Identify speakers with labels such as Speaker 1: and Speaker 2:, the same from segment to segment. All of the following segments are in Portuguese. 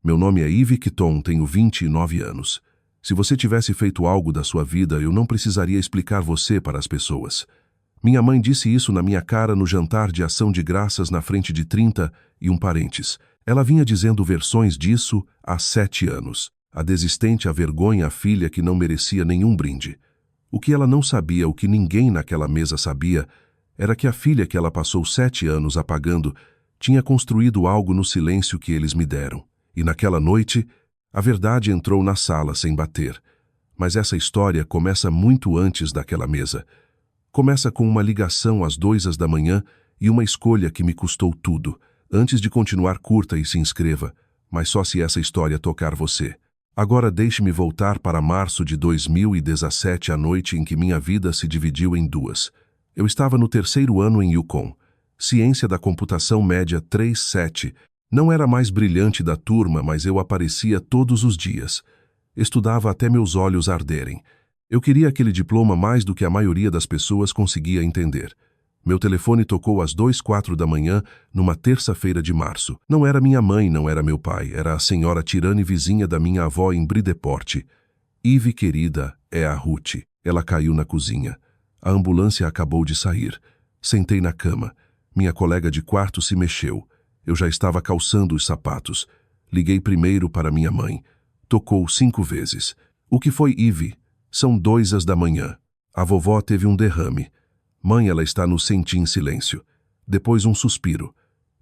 Speaker 1: Meu nome é Ivy Kiton, tenho 29 anos. Se você tivesse feito algo da sua vida, eu não precisaria explicar você para as pessoas. Minha mãe disse isso na minha cara no jantar de ação de graças na frente de 31 parentes. Ela vinha dizendo versões disso há 7 anos. A desistente, a vergonha, a filha que não merecia nenhum brinde. O que ela não sabia, o que ninguém naquela mesa sabia, era que a filha que ela passou 7 anos apagando tinha construído algo no silêncio que eles me deram. E naquela noite, a verdade entrou na sala sem bater. Mas essa história começa muito antes daquela mesa. Começa com uma ligação às 2 da manhã e uma escolha que me custou tudo. Antes de continuar, curta e se inscreva, mas só se essa história tocar você. Agora deixe-me voltar para março de 2017, a noite em que minha vida se dividiu em duas. Eu estava no 3º ano em Yukon, Ciência da Computação Média 3.7. Não era a mais brilhante da turma, mas eu aparecia todos os dias. Estudava até meus olhos arderem. Eu queria aquele diploma mais do que a maioria das pessoas conseguia entender. Meu telefone tocou às 2:04 da manhã, numa terça-feira de março. Não era minha mãe, não era meu pai, era a senhora Tirane, vizinha da minha avó em Brideport. Ivy, querida, é a Ruth. Ela caiu na cozinha. A ambulância acabou de sair. Sentei na cama. Minha colega de quarto se mexeu. Eu já estava calçando os sapatos. Liguei primeiro para minha mãe. Tocou 5 vezes. O que foi, Ivy? São 2 da manhã. A vovó teve um derrame. Mãe, ela está no senti em silêncio. Depois um suspiro.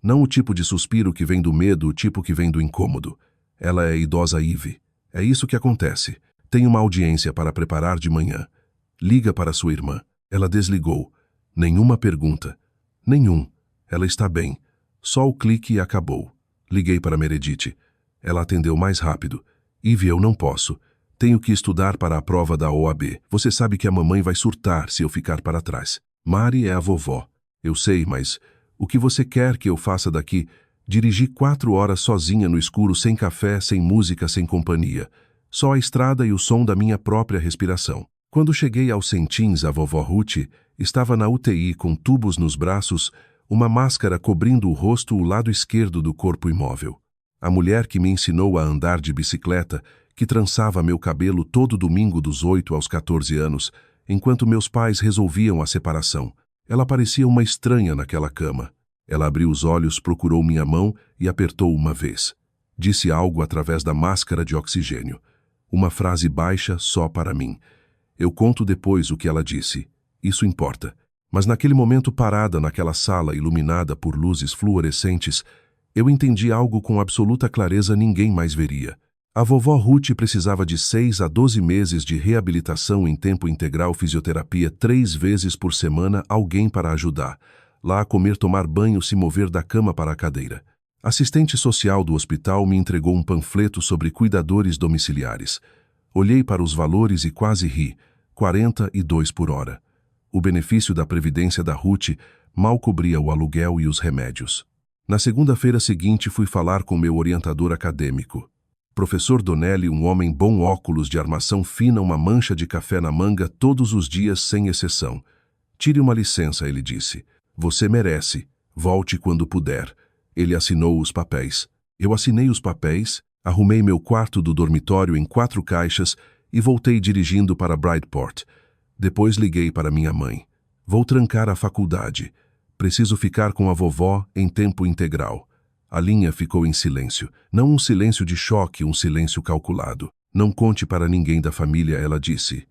Speaker 1: Não o tipo de suspiro que vem do medo, o tipo que vem do incômodo. Ela é idosa, Ivy. É isso que acontece. Tem uma audiência para preparar de manhã. Liga para sua irmã. Ela desligou. Nenhuma pergunta. Nenhum. Ela está bem. Só o clique e acabou. Liguei para Meredith. Ela atendeu mais rápido. Ivy, eu não posso. Tenho que estudar para a prova da OAB. Você sabe que a mamãe vai surtar se eu ficar para trás. Mari é a vovó. Eu sei, mas o que você quer que eu faça daqui? Dirigi 4 horas sozinha no escuro, sem café, sem música, sem companhia. Só a estrada e o som da minha própria respiração. Quando cheguei aos Sentins, a vovó Ruth estava na UTI com tubos nos braços, uma máscara cobrindo o rosto, o lado esquerdo do corpo imóvel. A mulher que me ensinou a andar de bicicleta, que trançava meu cabelo todo domingo dos 8 aos 14 anos, enquanto meus pais resolviam a separação. Ela parecia uma estranha naquela cama. Ela abriu os olhos, procurou minha mão e apertou uma vez. Disse algo através da máscara de oxigênio. Uma frase baixa só para mim. Eu conto depois o que ela disse. Isso importa. Mas naquele momento, parada naquela sala iluminada por luzes fluorescentes, eu entendi algo com absoluta clareza, ninguém mais veria. A vovó Ruth precisava de 6 a 12 meses de reabilitação em tempo integral, fisioterapia 3 vezes por semana, alguém para ajudar. Lá a comer, tomar banho, se mover da cama para a cadeira. Assistente social do hospital me entregou um panfleto sobre cuidadores domiciliares. Olhei para os valores e quase ri. 42 por hora. O benefício da previdência da Ruth mal cobria o aluguel e os remédios. Na segunda-feira seguinte fui falar com meu orientador acadêmico. Professor Donnelly, um homem bom, óculos de armação fina, uma mancha de café na manga todos os dias sem exceção. Tire uma licença, ele disse. Você merece. Volte quando puder. Ele assinou os papéis. Eu assinei os papéis, arrumei meu quarto do dormitório em 4 caixas e voltei dirigindo para Brideport. Depois liguei para minha mãe. Vou trancar a faculdade. Preciso ficar com a vovó em tempo integral. A linha ficou em silêncio. Não um silêncio de choque, um silêncio calculado. Não conte para ninguém da família, ela disse.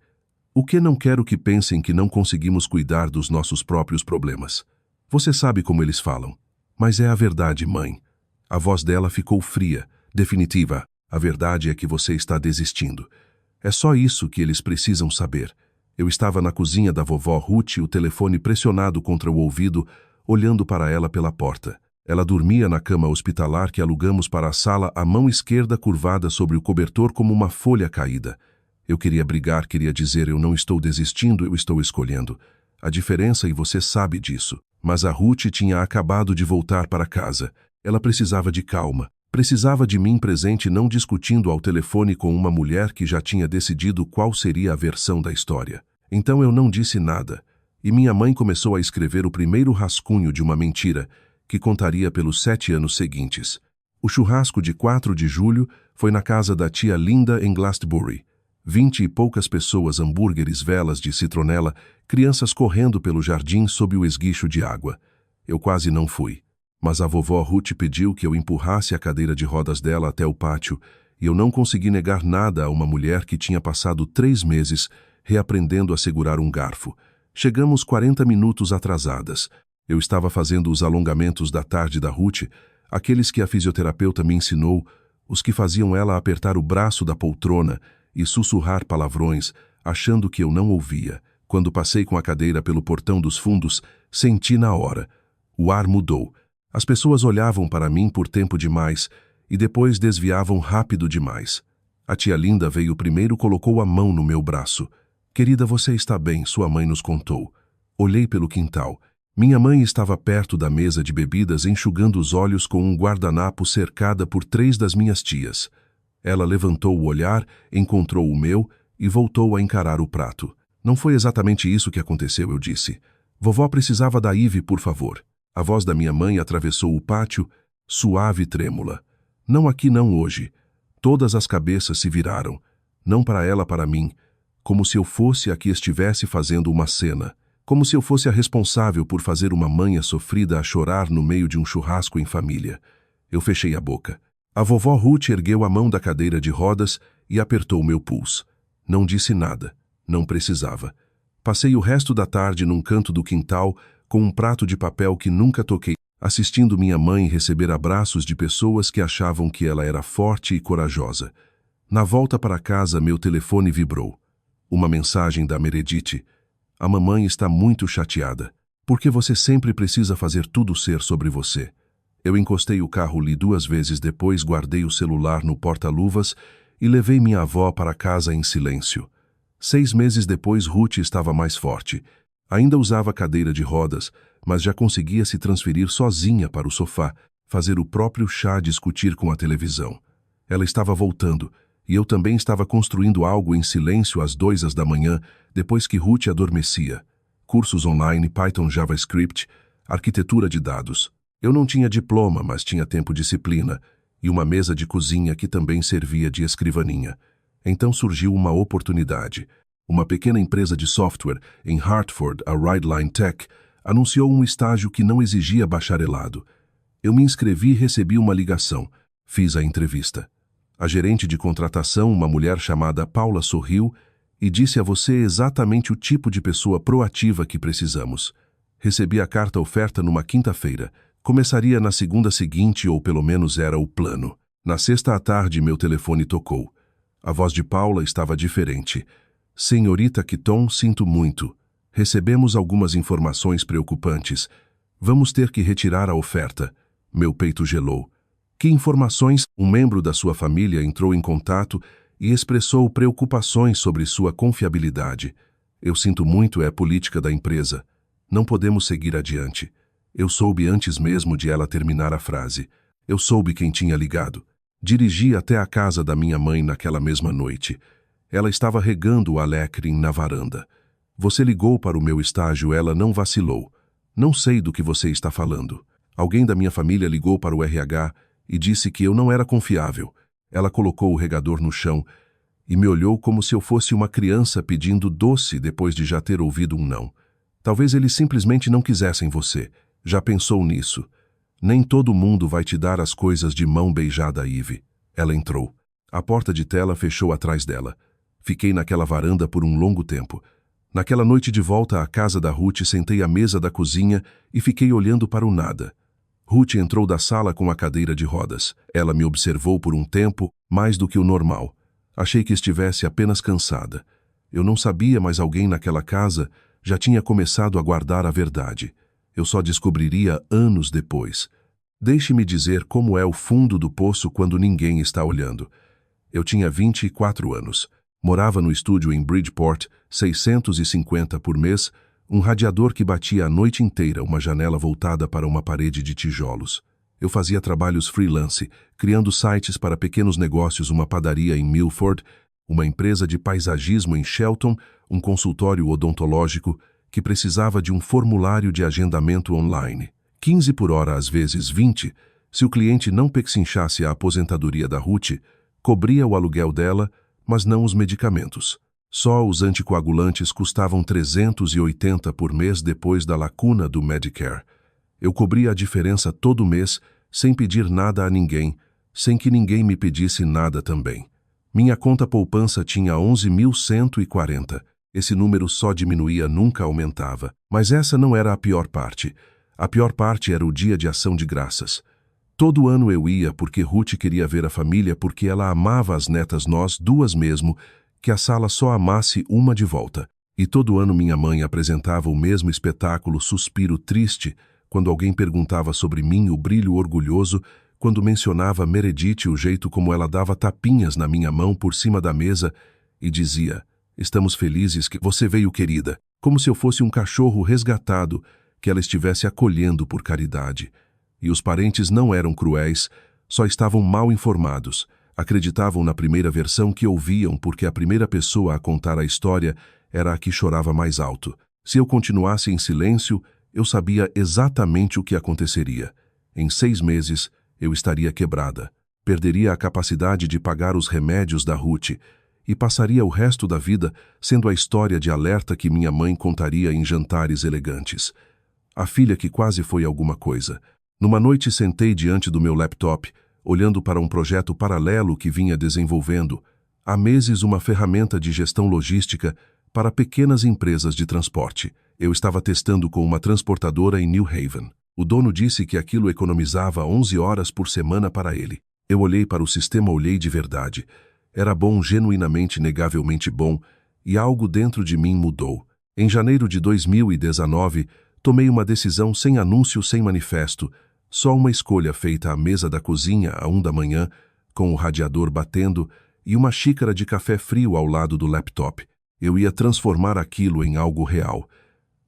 Speaker 1: O que não quero que pensem que não conseguimos cuidar dos nossos próprios problemas. Você sabe como eles falam. Mas é a verdade, mãe. A voz dela ficou fria, definitiva. A verdade é que você está desistindo. É só isso que eles precisam saber. Eu estava na cozinha da vovó Ruth, o telefone pressionado contra o ouvido, olhando para ela pela porta. Ela dormia na cama hospitalar que alugamos para a sala, a mão esquerda curvada sobre o cobertor como uma folha caída. Eu queria brigar, queria dizer, eu não estou desistindo, eu estou escolhendo. A diferença, e você sabe disso. Mas a Ruth tinha acabado de voltar para casa. Ela precisava de calma. Precisava de mim presente, não discutindo ao telefone com uma mulher que já tinha decidido qual seria a versão da história. Então eu não disse nada. E minha mãe começou a escrever o primeiro rascunho de uma mentira, que contaria pelos 7 anos seguintes. O churrasco de 4 de julho foi na casa da tia Linda em Glastonbury. 20 e poucas pessoas, hambúrgueres, velas de citronela, crianças correndo pelo jardim sob o esguicho de água. Eu quase não fui, mas a vovó Ruth pediu que eu empurrasse a cadeira de rodas dela até o pátio, e eu não consegui negar nada a uma mulher que tinha passado 3 meses reaprendendo a segurar um garfo. Chegamos 40 minutos atrasadas. Eu estava fazendo os alongamentos da tarde da Ruth, aqueles que a fisioterapeuta me ensinou, os que faziam ela apertar o braço da poltrona e sussurrar palavrões, achando que eu não ouvia. Quando passei com a cadeira pelo portão dos fundos, senti na hora. O ar mudou. As pessoas olhavam para mim por tempo demais e depois desviavam rápido demais. A tia Linda veio primeiro e colocou a mão no meu braço. Querida, você está bem, sua mãe nos contou. Olhei pelo quintal. Minha mãe estava perto da mesa de bebidas enxugando os olhos com um guardanapo cercada por 3 das minhas tias. Ela levantou o olhar, encontrou o meu e voltou a encarar o prato. Não foi exatamente isso que aconteceu, eu disse. Vovó precisava da Ivy, por favor. A voz da minha mãe atravessou o pátio, suave e trêmula. Não aqui, não hoje. Todas as cabeças se viraram. Não para ela, para mim. Como se eu fosse a que estivesse fazendo uma cena. Como se eu fosse a responsável por fazer uma manha sofrida a chorar no meio de um churrasco em família. Eu fechei a boca. A vovó Ruth ergueu a mão da cadeira de rodas e apertou meu pulso. Não disse nada. Não precisava. Passei o resto da tarde num canto do quintal com um prato de papel que nunca toquei, assistindo minha mãe receber abraços de pessoas que achavam que ela era forte e corajosa. Na volta para casa, meu telefone vibrou. Uma mensagem da Meredith. A mamãe está muito chateada. Porque você sempre precisa fazer tudo ser sobre você. Eu encostei o carro, li 2 vezes, depois guardei o celular no porta-luvas e levei minha avó para casa em silêncio. 6 meses depois, Ruth estava mais forte. Ainda usava cadeira de rodas, mas já conseguia se transferir sozinha para o sofá, fazer o próprio chá, discutir com a televisão. Ela estava voltando, e eu também estava construindo algo em silêncio às 2 da manhã, depois que Ruth adormecia. Cursos online, Python, JavaScript, arquitetura de dados. Eu não tinha diploma, mas tinha tempo, disciplina, e uma mesa de cozinha que também servia de escrivaninha. Então surgiu uma oportunidade. Uma pequena empresa de software em Hartford, a Rideline Tech, anunciou um estágio que não exigia bacharelado. Eu me inscrevi e recebi uma ligação. Fiz a entrevista. A gerente de contratação, uma mulher chamada Paula, sorriu e disse: a você exatamente o tipo de pessoa proativa que precisamos. Recebi a carta oferta numa quinta-feira. Começaria na segunda seguinte, ou pelo menos era o plano. Na sexta à tarde, meu telefone tocou. A voz de Paula estava diferente. Senhorita Keaton, sinto muito. Recebemos algumas informações preocupantes. Vamos ter que retirar a oferta. Meu peito gelou. Que informações? Um membro da sua família entrou em contato e expressou preocupações sobre sua confiabilidade. Eu sinto muito, é a política da empresa. Não podemos seguir adiante. Eu soube antes mesmo de ela terminar a frase. Eu soube quem tinha ligado. Dirigi até a casa da minha mãe naquela mesma noite. Ela estava regando o alecrim na varanda. Você ligou para o meu estágio, ela não vacilou. Não sei do que você está falando. Alguém da minha família ligou para o RH e disse que eu não era confiável. Ela colocou o regador no chão e me olhou como se eu fosse uma criança pedindo doce depois de já ter ouvido um não. Talvez eles simplesmente não quisessem você. Já pensou nisso? Nem todo mundo vai te dar as coisas de mão beijada, Ivy. Ela entrou. A porta de tela fechou atrás dela. Fiquei naquela varanda por um longo tempo. Naquela noite de volta à casa da Ruth, sentei à mesa da cozinha e fiquei olhando para o nada. Ruth entrou da sala com a cadeira de rodas. Ela me observou por um tempo, mais do que o normal. Achei que estivesse apenas cansada. Eu não sabia, mas alguém naquela casa já tinha começado a guardar a verdade. Eu só descobriria anos depois. Deixe-me dizer como é o fundo do poço quando ninguém está olhando. Eu tinha 24 anos. Morava no estúdio em Bridgeport, 650 por mês, um radiador que batia a noite inteira, uma janela voltada para uma parede de tijolos. Eu fazia trabalhos freelance, criando sites para pequenos negócios, uma padaria em Milford, uma empresa de paisagismo em Shelton, um consultório odontológico que precisava de um formulário de agendamento online. 15 por hora, às vezes 20, Se o cliente não pechinchasse a aposentadoria da Ruth, cobria o aluguel dela, mas não os medicamentos. Só os anticoagulantes custavam $380 por mês depois da lacuna do Medicare. Eu cobria a diferença todo mês, sem pedir nada a ninguém, sem que ninguém me pedisse nada também. Minha conta poupança tinha 11.140. Esse número só diminuía, nunca aumentava. Mas essa não era a pior parte. A pior parte era o dia de ação de graças. Todo ano eu ia porque Ruth queria ver a família, porque ela amava as netas, nós duas mesmo, que a sala só amasse uma de volta. E todo ano minha mãe apresentava o mesmo espetáculo, suspiro triste, quando alguém perguntava sobre mim, o brilho orgulhoso, quando mencionava Meredith, o jeito como ela dava tapinhas na minha mão por cima da mesa e dizia: "Estamos felizes que você veio, querida", como se eu fosse um cachorro resgatado que ela estivesse acolhendo por caridade. E os parentes não eram cruéis, só estavam mal informados. Acreditavam na primeira versão que ouviam porque a primeira pessoa a contar a história era a que chorava mais alto. Se eu continuasse em silêncio, eu sabia exatamente o que aconteceria. Em 6 meses, eu estaria quebrada. Perderia a capacidade de pagar os remédios da Ruth e passaria o resto da vida sendo a história de alerta que minha mãe contaria em jantares elegantes. A filha que quase foi alguma coisa. Numa noite sentei diante do meu laptop, olhando para um projeto paralelo que vinha desenvolvendo, há meses, uma ferramenta de gestão logística para pequenas empresas de transporte. Eu estava testando com uma transportadora em New Haven. O dono disse que aquilo economizava 11 horas por semana para ele. Eu olhei para o sistema, olhei de verdade. Era bom, genuinamente, negavelmente bom, e algo dentro de mim mudou. Em janeiro de 2019, tomei uma decisão sem anúncio, sem manifesto, só uma escolha feita à mesa da cozinha à 1 da manhã, com o radiador batendo e uma xícara de café frio ao lado do laptop. Eu ia transformar aquilo em algo real.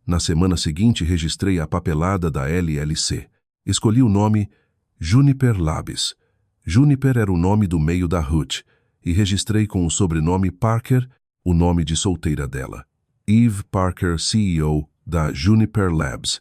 Speaker 1: Na semana seguinte, registrei a papelada da LLC. Escolhi o nome Juniper Labs. Juniper era o nome do meio da Ruth, e registrei com o sobrenome Parker, o nome de solteira dela. Eve Parker, CEO da Juniper Labs.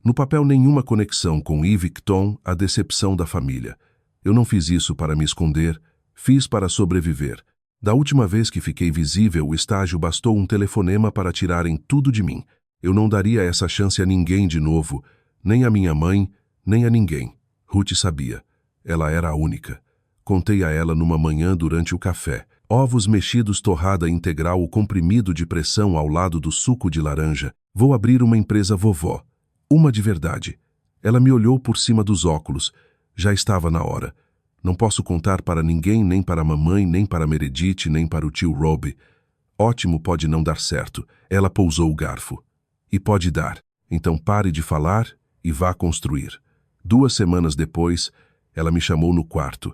Speaker 1: No papel, nenhuma conexão com Eve Kton, a decepção da família. Eu não fiz isso para me esconder, fiz para sobreviver. Da última vez que fiquei visível, o estágio bastou um telefonema para tirarem tudo de mim. Eu não daria essa chance a ninguém de novo, nem a minha mãe, nem a ninguém. Ruth sabia. Ela era a única. Contei a ela numa manhã durante o café. Ovos mexidos, torrada integral, o comprimido de pressão ao lado do suco de laranja. Vou abrir uma empresa, vovó. Uma de verdade. Ela me olhou por cima dos óculos. Já estava na hora. Não posso contar para ninguém, nem para a mamãe, nem para Meredith, nem para o tio Robbie. Ótimo, pode não dar certo. Ela pousou o garfo. E pode dar. Então pare de falar e vá construir. 2 semanas depois, ela me chamou no quarto.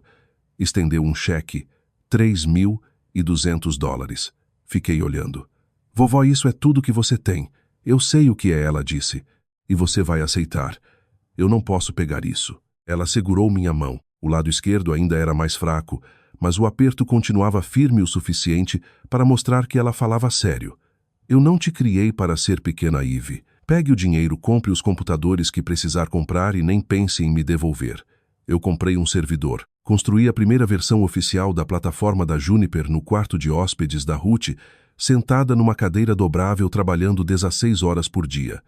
Speaker 1: Estendeu um cheque, $3.200. Fiquei olhando. Vovó, isso é tudo que você tem. Eu sei o que é, ela disse. E você vai aceitar. Eu não posso pegar isso. Ela segurou minha mão. O lado esquerdo ainda era mais fraco, mas o aperto continuava firme o suficiente para mostrar que ela falava sério. Eu não te criei para ser pequena, Eve. Pegue o dinheiro, compre os computadores que precisar comprar e nem pense em me devolver. Eu comprei um servidor. Construí a primeira versão oficial da plataforma da Juniper no quarto de hóspedes da Ruth, sentada numa cadeira dobrável trabalhando 16 horas por dia.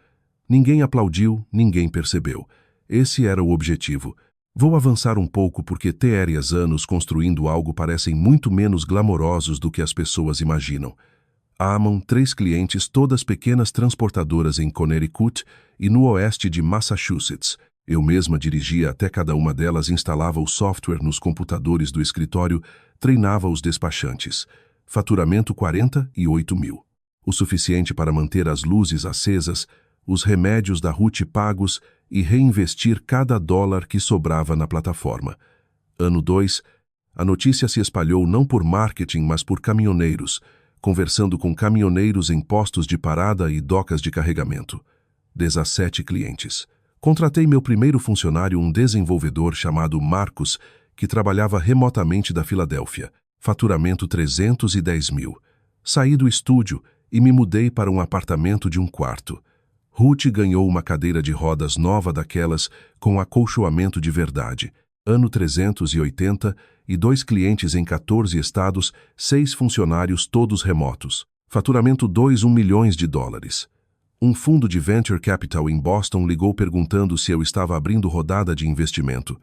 Speaker 1: Ninguém aplaudiu, ninguém percebeu. Esse era o objetivo. Vou avançar um pouco porque TRs anos construindo algo parecem muito menos glamourosos do que as pessoas imaginam. Amam 3 clientes, todas pequenas transportadoras em Connecticut e no oeste de Massachusetts. Eu mesma dirigia até cada uma delas, instalava o software nos computadores do escritório, treinava os despachantes. Faturamento 48 mil. O suficiente para manter as luzes acesas, os remédios da Ruth pagos e reinvestir cada dólar que sobrava na plataforma. Ano 2, a notícia se espalhou não por marketing, mas por caminhoneiros, conversando com caminhoneiros em postos de parada e docas de carregamento. 17 clientes. Contratei meu primeiro funcionário, um desenvolvedor chamado Marcos, que trabalhava remotamente da Filadélfia. Faturamento 310 mil. Saí do estúdio e me mudei para um apartamento de 1 quarto. Ruth ganhou uma cadeira de rodas nova daquelas com acolchoamento de verdade. Ano 380 e 2 clientes em 14 estados, 6 funcionários todos remotos. Faturamento 2 milhões de dólares. Um fundo de venture capital em Boston ligou perguntando se eu estava abrindo rodada de investimento.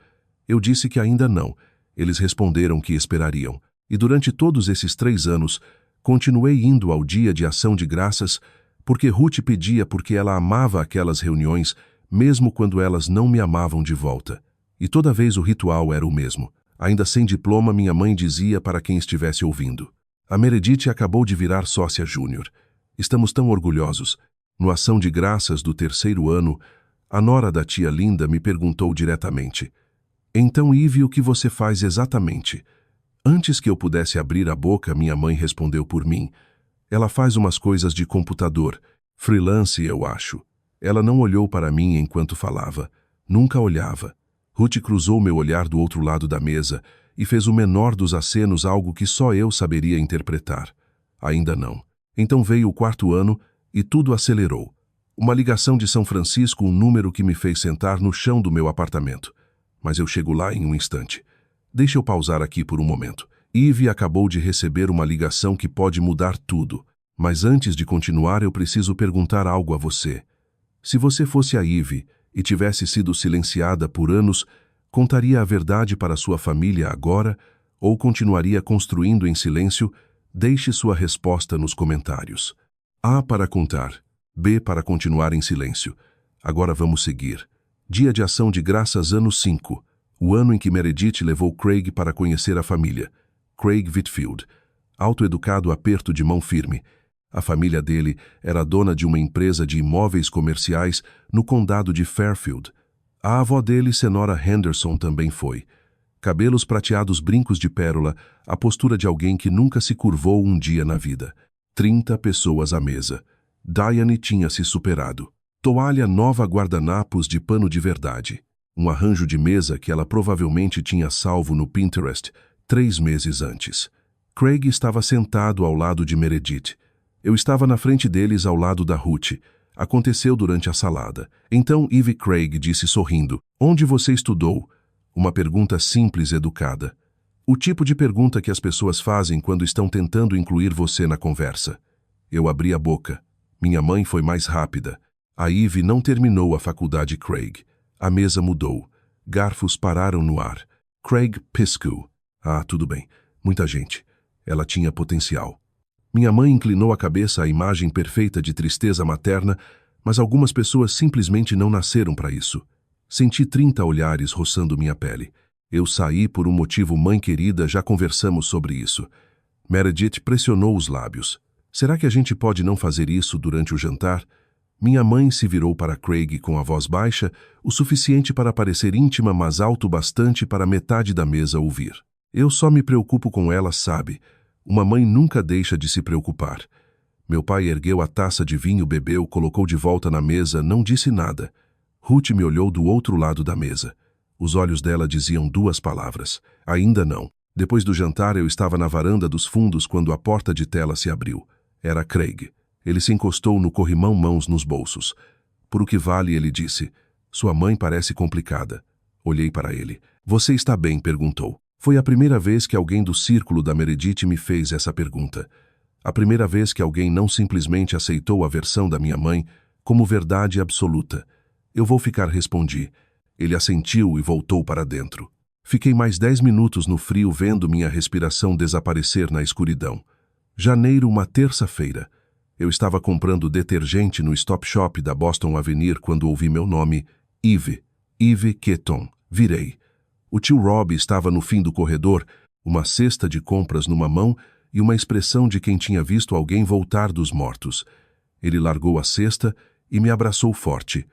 Speaker 1: Eu disse que ainda não. Eles responderam que esperariam. E durante todos esses 3 anos, continuei indo ao dia de ação de graças porque Ruth pedia porque ela amava aquelas reuniões, mesmo quando elas não me amavam de volta. E toda vez o ritual era o mesmo. Ainda sem diploma, minha mãe dizia para quem estivesse ouvindo: a Meredith acabou de virar sócia júnior. Estamos tão orgulhosos. No Ação de Graças do 3º ano, a nora da tia Linda me perguntou diretamente: então, Ivy, o que você faz exatamente? Antes que eu pudesse abrir a boca, minha mãe respondeu por mim: ela faz umas coisas de computador. Freelance, eu acho. Ela não olhou para mim enquanto falava. Nunca olhava. Ruth cruzou meu olhar do outro lado da mesa e fez o menor dos acenos, algo que só eu saberia interpretar. Ainda não. Então veio o 4º ano e tudo acelerou. Uma ligação de São Francisco, um número que me fez sentar no chão do meu apartamento. Mas eu chego lá em um instante. Deixa eu pausar aqui por um momento. Ivy acabou de receber uma ligação que pode mudar tudo. Mas antes de continuar, eu preciso perguntar algo a você. Se você fosse a Ivy e tivesse sido silenciada por anos, contaria a verdade para sua família agora ou continuaria construindo em silêncio? Deixe sua resposta nos comentários. A para contar, B para continuar em silêncio. Agora vamos seguir. Dia de Ação de Graças, ano 5. O ano em que Meredith levou Craig para conhecer a família. Craig Whitfield. Autoeducado, aperto de mão firme. A família dele era dona de uma empresa de imóveis comerciais no condado de Fairfield. A avó dele, Senora Henderson, também foi. Cabelos prateados, brincos de pérola, a postura de alguém que nunca se curvou um dia na vida. 30 pessoas à mesa. Diane tinha se superado. Toalha nova, guardanapos de pano de verdade. Um arranjo de mesa que ela provavelmente tinha salvo no Pinterest 3 meses antes. Craig estava sentado ao lado de Meredith. Eu estava na frente deles ao lado da Ruth. Aconteceu durante a salada. Então Ivy Craig disse sorrindo: onde você estudou? Uma pergunta simples, educada. O tipo de pergunta que as pessoas fazem quando estão tentando incluir você na conversa. Eu abri a boca. Minha mãe foi mais rápida. A Ivy não terminou a faculdade, Craig. A mesa mudou. Garfos pararam no ar. Craig piscou. Ah, tudo bem. Muita gente. Ela tinha potencial. Minha mãe inclinou a cabeça à imagem perfeita de tristeza materna, mas algumas pessoas simplesmente não nasceram para isso. Senti 30 olhares roçando minha pele. Eu saí por um motivo, mãe querida, já conversamos sobre isso. Meredith pressionou os lábios. Será que a gente pode não fazer isso durante o jantar? Minha mãe se virou para Craig com a voz baixa, o suficiente para parecer íntima, mas alto bastante para metade da mesa ouvir. Eu só me preocupo com ela, sabe? Uma mãe nunca deixa de se preocupar. Meu pai ergueu a taça de vinho, bebeu, colocou de volta na mesa, não disse nada. Ruth me olhou do outro lado da mesa. Os olhos dela diziam 2 palavras. Ainda não. Depois do jantar, eu estava na varanda dos fundos quando a porta de tela se abriu. Era Craig. Ele se encostou no corrimão, mãos nos bolsos. Por o que vale, ele disse: sua mãe parece complicada. Olhei para ele. Você está bem? Perguntou. Foi a primeira vez que alguém do círculo da Meredith me fez essa pergunta. A primeira vez que alguém não simplesmente aceitou a versão da minha mãe como verdade absoluta. Eu vou ficar, respondi. Ele assentiu e voltou para dentro. Fiquei mais 10 minutos no frio vendo minha respiração desaparecer na escuridão. Janeiro, uma terça-feira. Eu estava comprando detergente no Stop Shop da Boston Avenue quando ouvi meu nome, Ivy Keaton. Virei. O tio Rob estava no fim do corredor, uma cesta de compras numa mão e uma expressão de quem tinha visto alguém voltar dos mortos. Ele largou a cesta e me abraçou forte.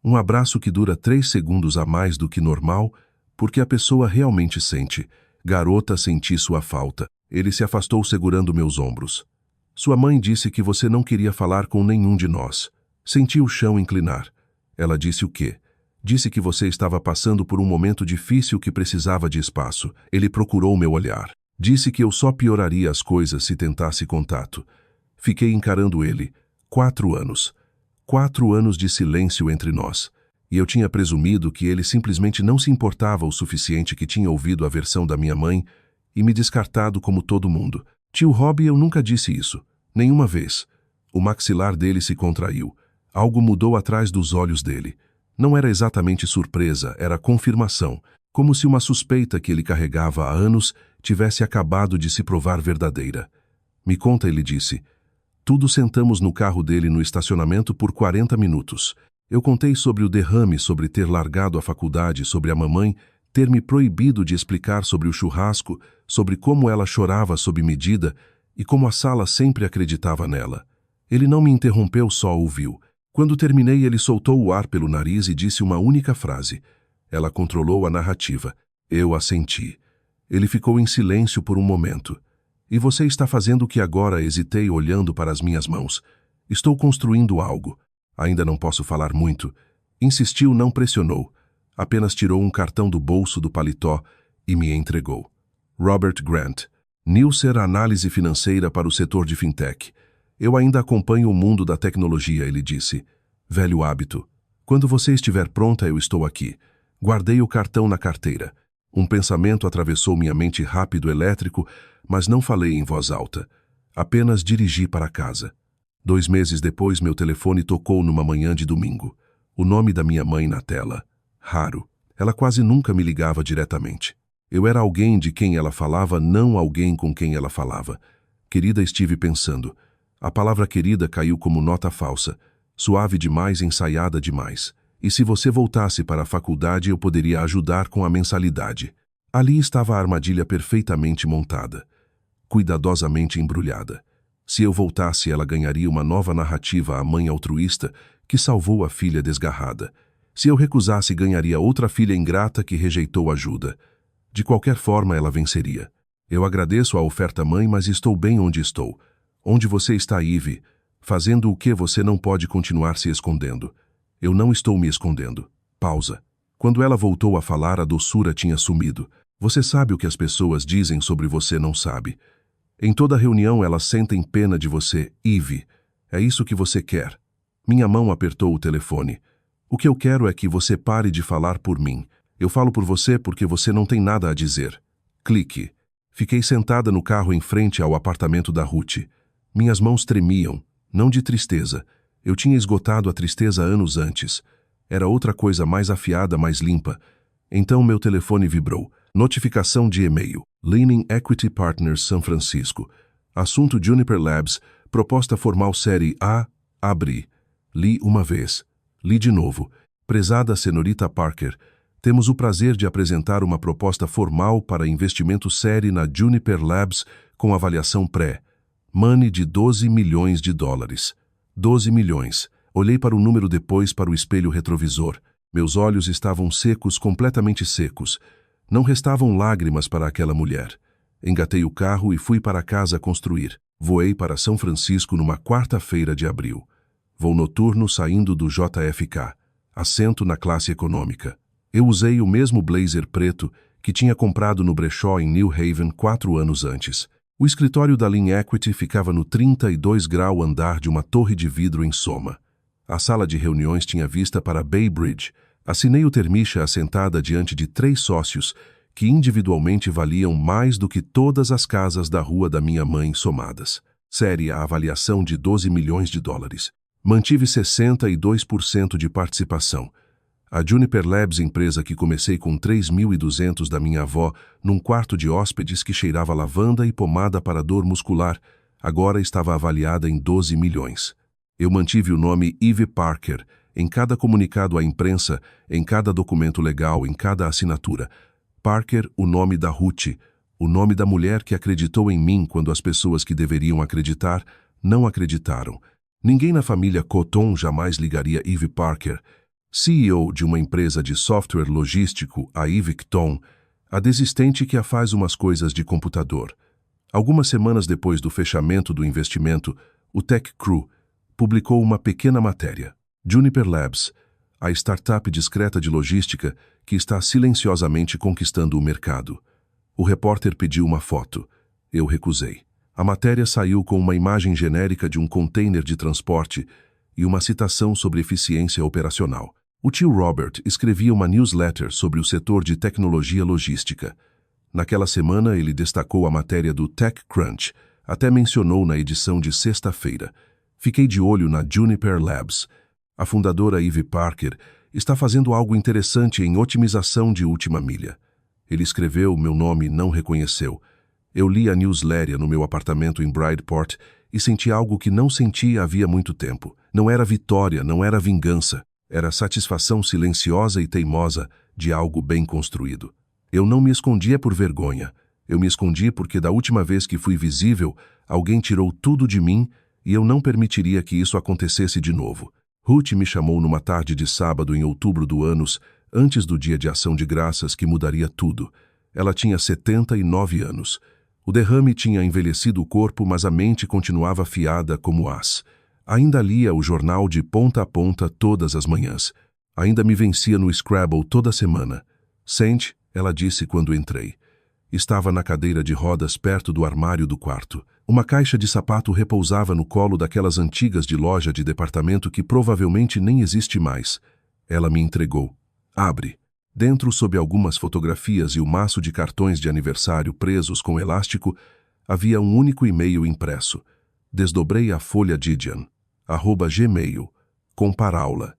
Speaker 1: Um abraço que dura 3 segundos a mais do que normal, porque a pessoa realmente sente. Garota, senti sua falta. Ele se afastou segurando meus ombros. Sua mãe disse que você não queria falar com nenhum de nós. Senti o chão inclinar. Ela disse o quê? Disse que você estava passando por um momento difícil que precisava de espaço. Ele procurou meu olhar. Disse que eu só pioraria as coisas se tentasse contato. Fiquei encarando ele. 4 anos. 4 anos de silêncio entre nós, e eu tinha presumido que ele simplesmente não se importava o suficiente, que tinha ouvido a versão da minha mãe e me descartado como todo mundo. Tio Rob, eu nunca disse isso. Nenhuma vez. O maxilar dele se contraiu. Algo mudou atrás dos olhos dele. Não era exatamente surpresa, era confirmação, como se uma suspeita que ele carregava há anos tivesse acabado de se provar verdadeira. Me conta, ele disse. Tudo sentamos no carro dele no estacionamento por 40 minutos. Eu contei sobre o derrame, sobre ter largado a faculdade, sobre a mamãe ter me proibido de explicar sobre o churrasco, sobre como ela chorava sob medida e como a sala sempre acreditava nela. Ele não me interrompeu, só ouviu. Quando terminei, ele soltou o ar pelo nariz e disse uma única frase. Ela controlou a narrativa. Eu assenti. Ele ficou em silêncio por um momento. E você está fazendo o que agora? Hesitei, olhando para as minhas mãos. Estou construindo algo. Ainda não posso falar muito. Insistiu, não pressionou. Apenas tirou um cartão do bolso do paletó e me entregou. Robert Grant. Nielsen, análise financeira para o setor de fintech. Eu ainda acompanho o mundo da tecnologia, ele disse. Velho hábito. Quando você estiver pronta, eu estou aqui. Guardei o cartão na carteira. Um pensamento atravessou minha mente, rápido, elétrico, mas não falei em voz alta. Apenas dirigi para casa. 2 meses depois, meu telefone tocou numa manhã de domingo. O nome da minha mãe na tela. Raro. Ela quase nunca me ligava diretamente. Eu era alguém de quem ela falava, não alguém com quem ela falava. Querida, estive pensando. A palavra querida caiu como nota falsa. Suave demais, ensaiada demais. E se você voltasse para a faculdade, eu poderia ajudar com a mensalidade. Ali estava a armadilha perfeitamente montada. Cuidadosamente embrulhada. Se eu voltasse, ela ganharia uma nova narrativa, a mãe altruísta que salvou a filha desgarrada. Se eu recusasse, ganharia outra filha ingrata que rejeitou ajuda. De qualquer forma, ela venceria. Eu agradeço a oferta, mãe, mas estou bem onde estou. Onde você está, Ivy? Fazendo o que você não pode continuar se escondendo. Eu não estou me escondendo. Pausa. Quando ela voltou a falar, a doçura tinha sumido. Você sabe o que as pessoas dizem sobre você, não sabe. Em toda reunião, elas sentem pena de você, Ivy. É isso que você quer. Minha mão apertou o telefone. O que eu quero é que você pare de falar por mim. Eu falo por você porque você não tem nada a dizer. Clique. Fiquei sentada no carro em frente ao apartamento da Ruth. Minhas mãos tremiam, não de tristeza. Eu tinha esgotado a tristeza anos antes. Era outra coisa, mais afiada, mais limpa. Então meu telefone vibrou. Notificação de e-mail. Leaning Equity Partners, São Francisco. Assunto Juniper Labs. Proposta formal série A. Abri. Li uma vez. Li de novo. Prezada senhorita Parker, temos o prazer de apresentar uma proposta formal para investimento série na Juniper Labs com avaliação pré-money de $12 milhões. 12 milhões. Olhei para o número, depois para o espelho retrovisor. Meus olhos estavam secos, completamente secos. Não restavam lágrimas para aquela mulher. Engatei o carro e fui para casa construir. Voei para São Francisco numa quarta-feira de abril. Voo noturno saindo do JFK. Assento na classe econômica. Eu usei o mesmo blazer preto que tinha comprado no brechó em New Haven 4 anos antes. O escritório da Lean Equity ficava no 32º andar de uma torre de vidro em Soma. A sala de reuniões tinha vista para Bay Bridge. Assinei o termicha assentada diante de 3 sócios que individualmente valiam mais do que todas as casas da rua da minha mãe somadas. Série a avaliação de $12 milhões. Mantive 62% de participação. A Juniper Labs, empresa que comecei com 3.200 da minha avó, num quarto de hóspedes que cheirava lavanda e pomada para dor muscular, agora estava avaliada em 12 milhões. Eu mantive o nome Ivy Parker em cada comunicado à imprensa, em cada documento legal, em cada assinatura. Parker, o nome da Ruth, o nome da mulher que acreditou em mim quando as pessoas que deveriam acreditar não acreditaram. Ninguém na família Cotton jamais ligaria Ivy Parker, CEO de uma empresa de software logístico, a Ivy Cotton, a desistente que a faz umas coisas de computador. Algumas semanas depois do fechamento do investimento, o Tech Crew publicou uma pequena matéria. Juniper Labs, a startup discreta de logística que está silenciosamente conquistando o mercado. O repórter pediu uma foto. Eu recusei. A matéria saiu com uma imagem genérica de um container de transporte e uma citação sobre eficiência operacional. O tio Robert escrevia uma newsletter sobre o setor de tecnologia logística. Naquela semana, ele destacou a matéria do TechCrunch, até mencionou na edição de sexta-feira. Fiquei de olho na Juniper Labs. A fundadora Eve Parker está fazendo algo interessante em otimização de última milha. Ele escreveu, meu nome não reconheceu. Eu li a newsletter no meu apartamento em Bridgeport e senti algo que não sentia havia muito tempo. Não era vitória, não era vingança. Era satisfação silenciosa e teimosa de algo bem construído. Eu não me escondia por vergonha. Eu me escondi porque da última vez que fui visível, alguém tirou tudo de mim e eu não permitiria que isso acontecesse de novo. Ruth me chamou numa tarde de sábado em outubro do ano, antes do dia de ação de graças que mudaria tudo. Ela tinha 79 anos. O derrame tinha envelhecido o corpo, mas a mente continuava afiada como aço. Ainda lia o jornal de ponta a ponta todas as manhãs. Ainda me vencia no Scrabble toda semana. Sente, ela disse quando entrei. Estava na cadeira de rodas perto do armário do quarto. Uma caixa de sapato repousava no colo daquelas antigas de loja de departamento que provavelmente nem existe mais. Ela me entregou. Abre. Dentro, sob algumas fotografias e o maço de cartões de aniversário presos com elástico, havia um único e-mail impresso. Desdobrei a folha Didian. @gmail. Comparaula.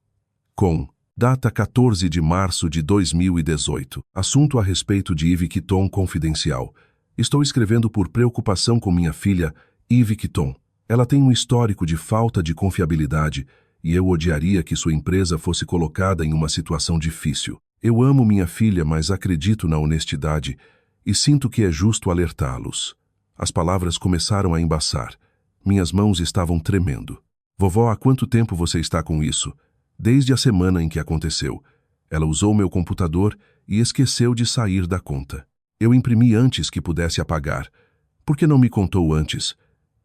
Speaker 1: Com. Data 14 de março de 2018. Assunto a respeito de Eve Kitton confidencial. Estou escrevendo por preocupação com minha filha, Eve Kitton. Ela tem um histórico de falta de confiabilidade e eu odiaria que sua empresa fosse colocada em uma situação difícil. Eu amo minha filha, mas acredito na honestidade e sinto que é justo alertá-los. As palavras começaram a embaçar. Minhas mãos estavam tremendo. Vovó, há quanto tempo você está com isso? Desde a semana em que aconteceu. Ela usou meu computador e esqueceu de sair da conta. Eu imprimi antes que pudesse apagar. Por que não me contou antes?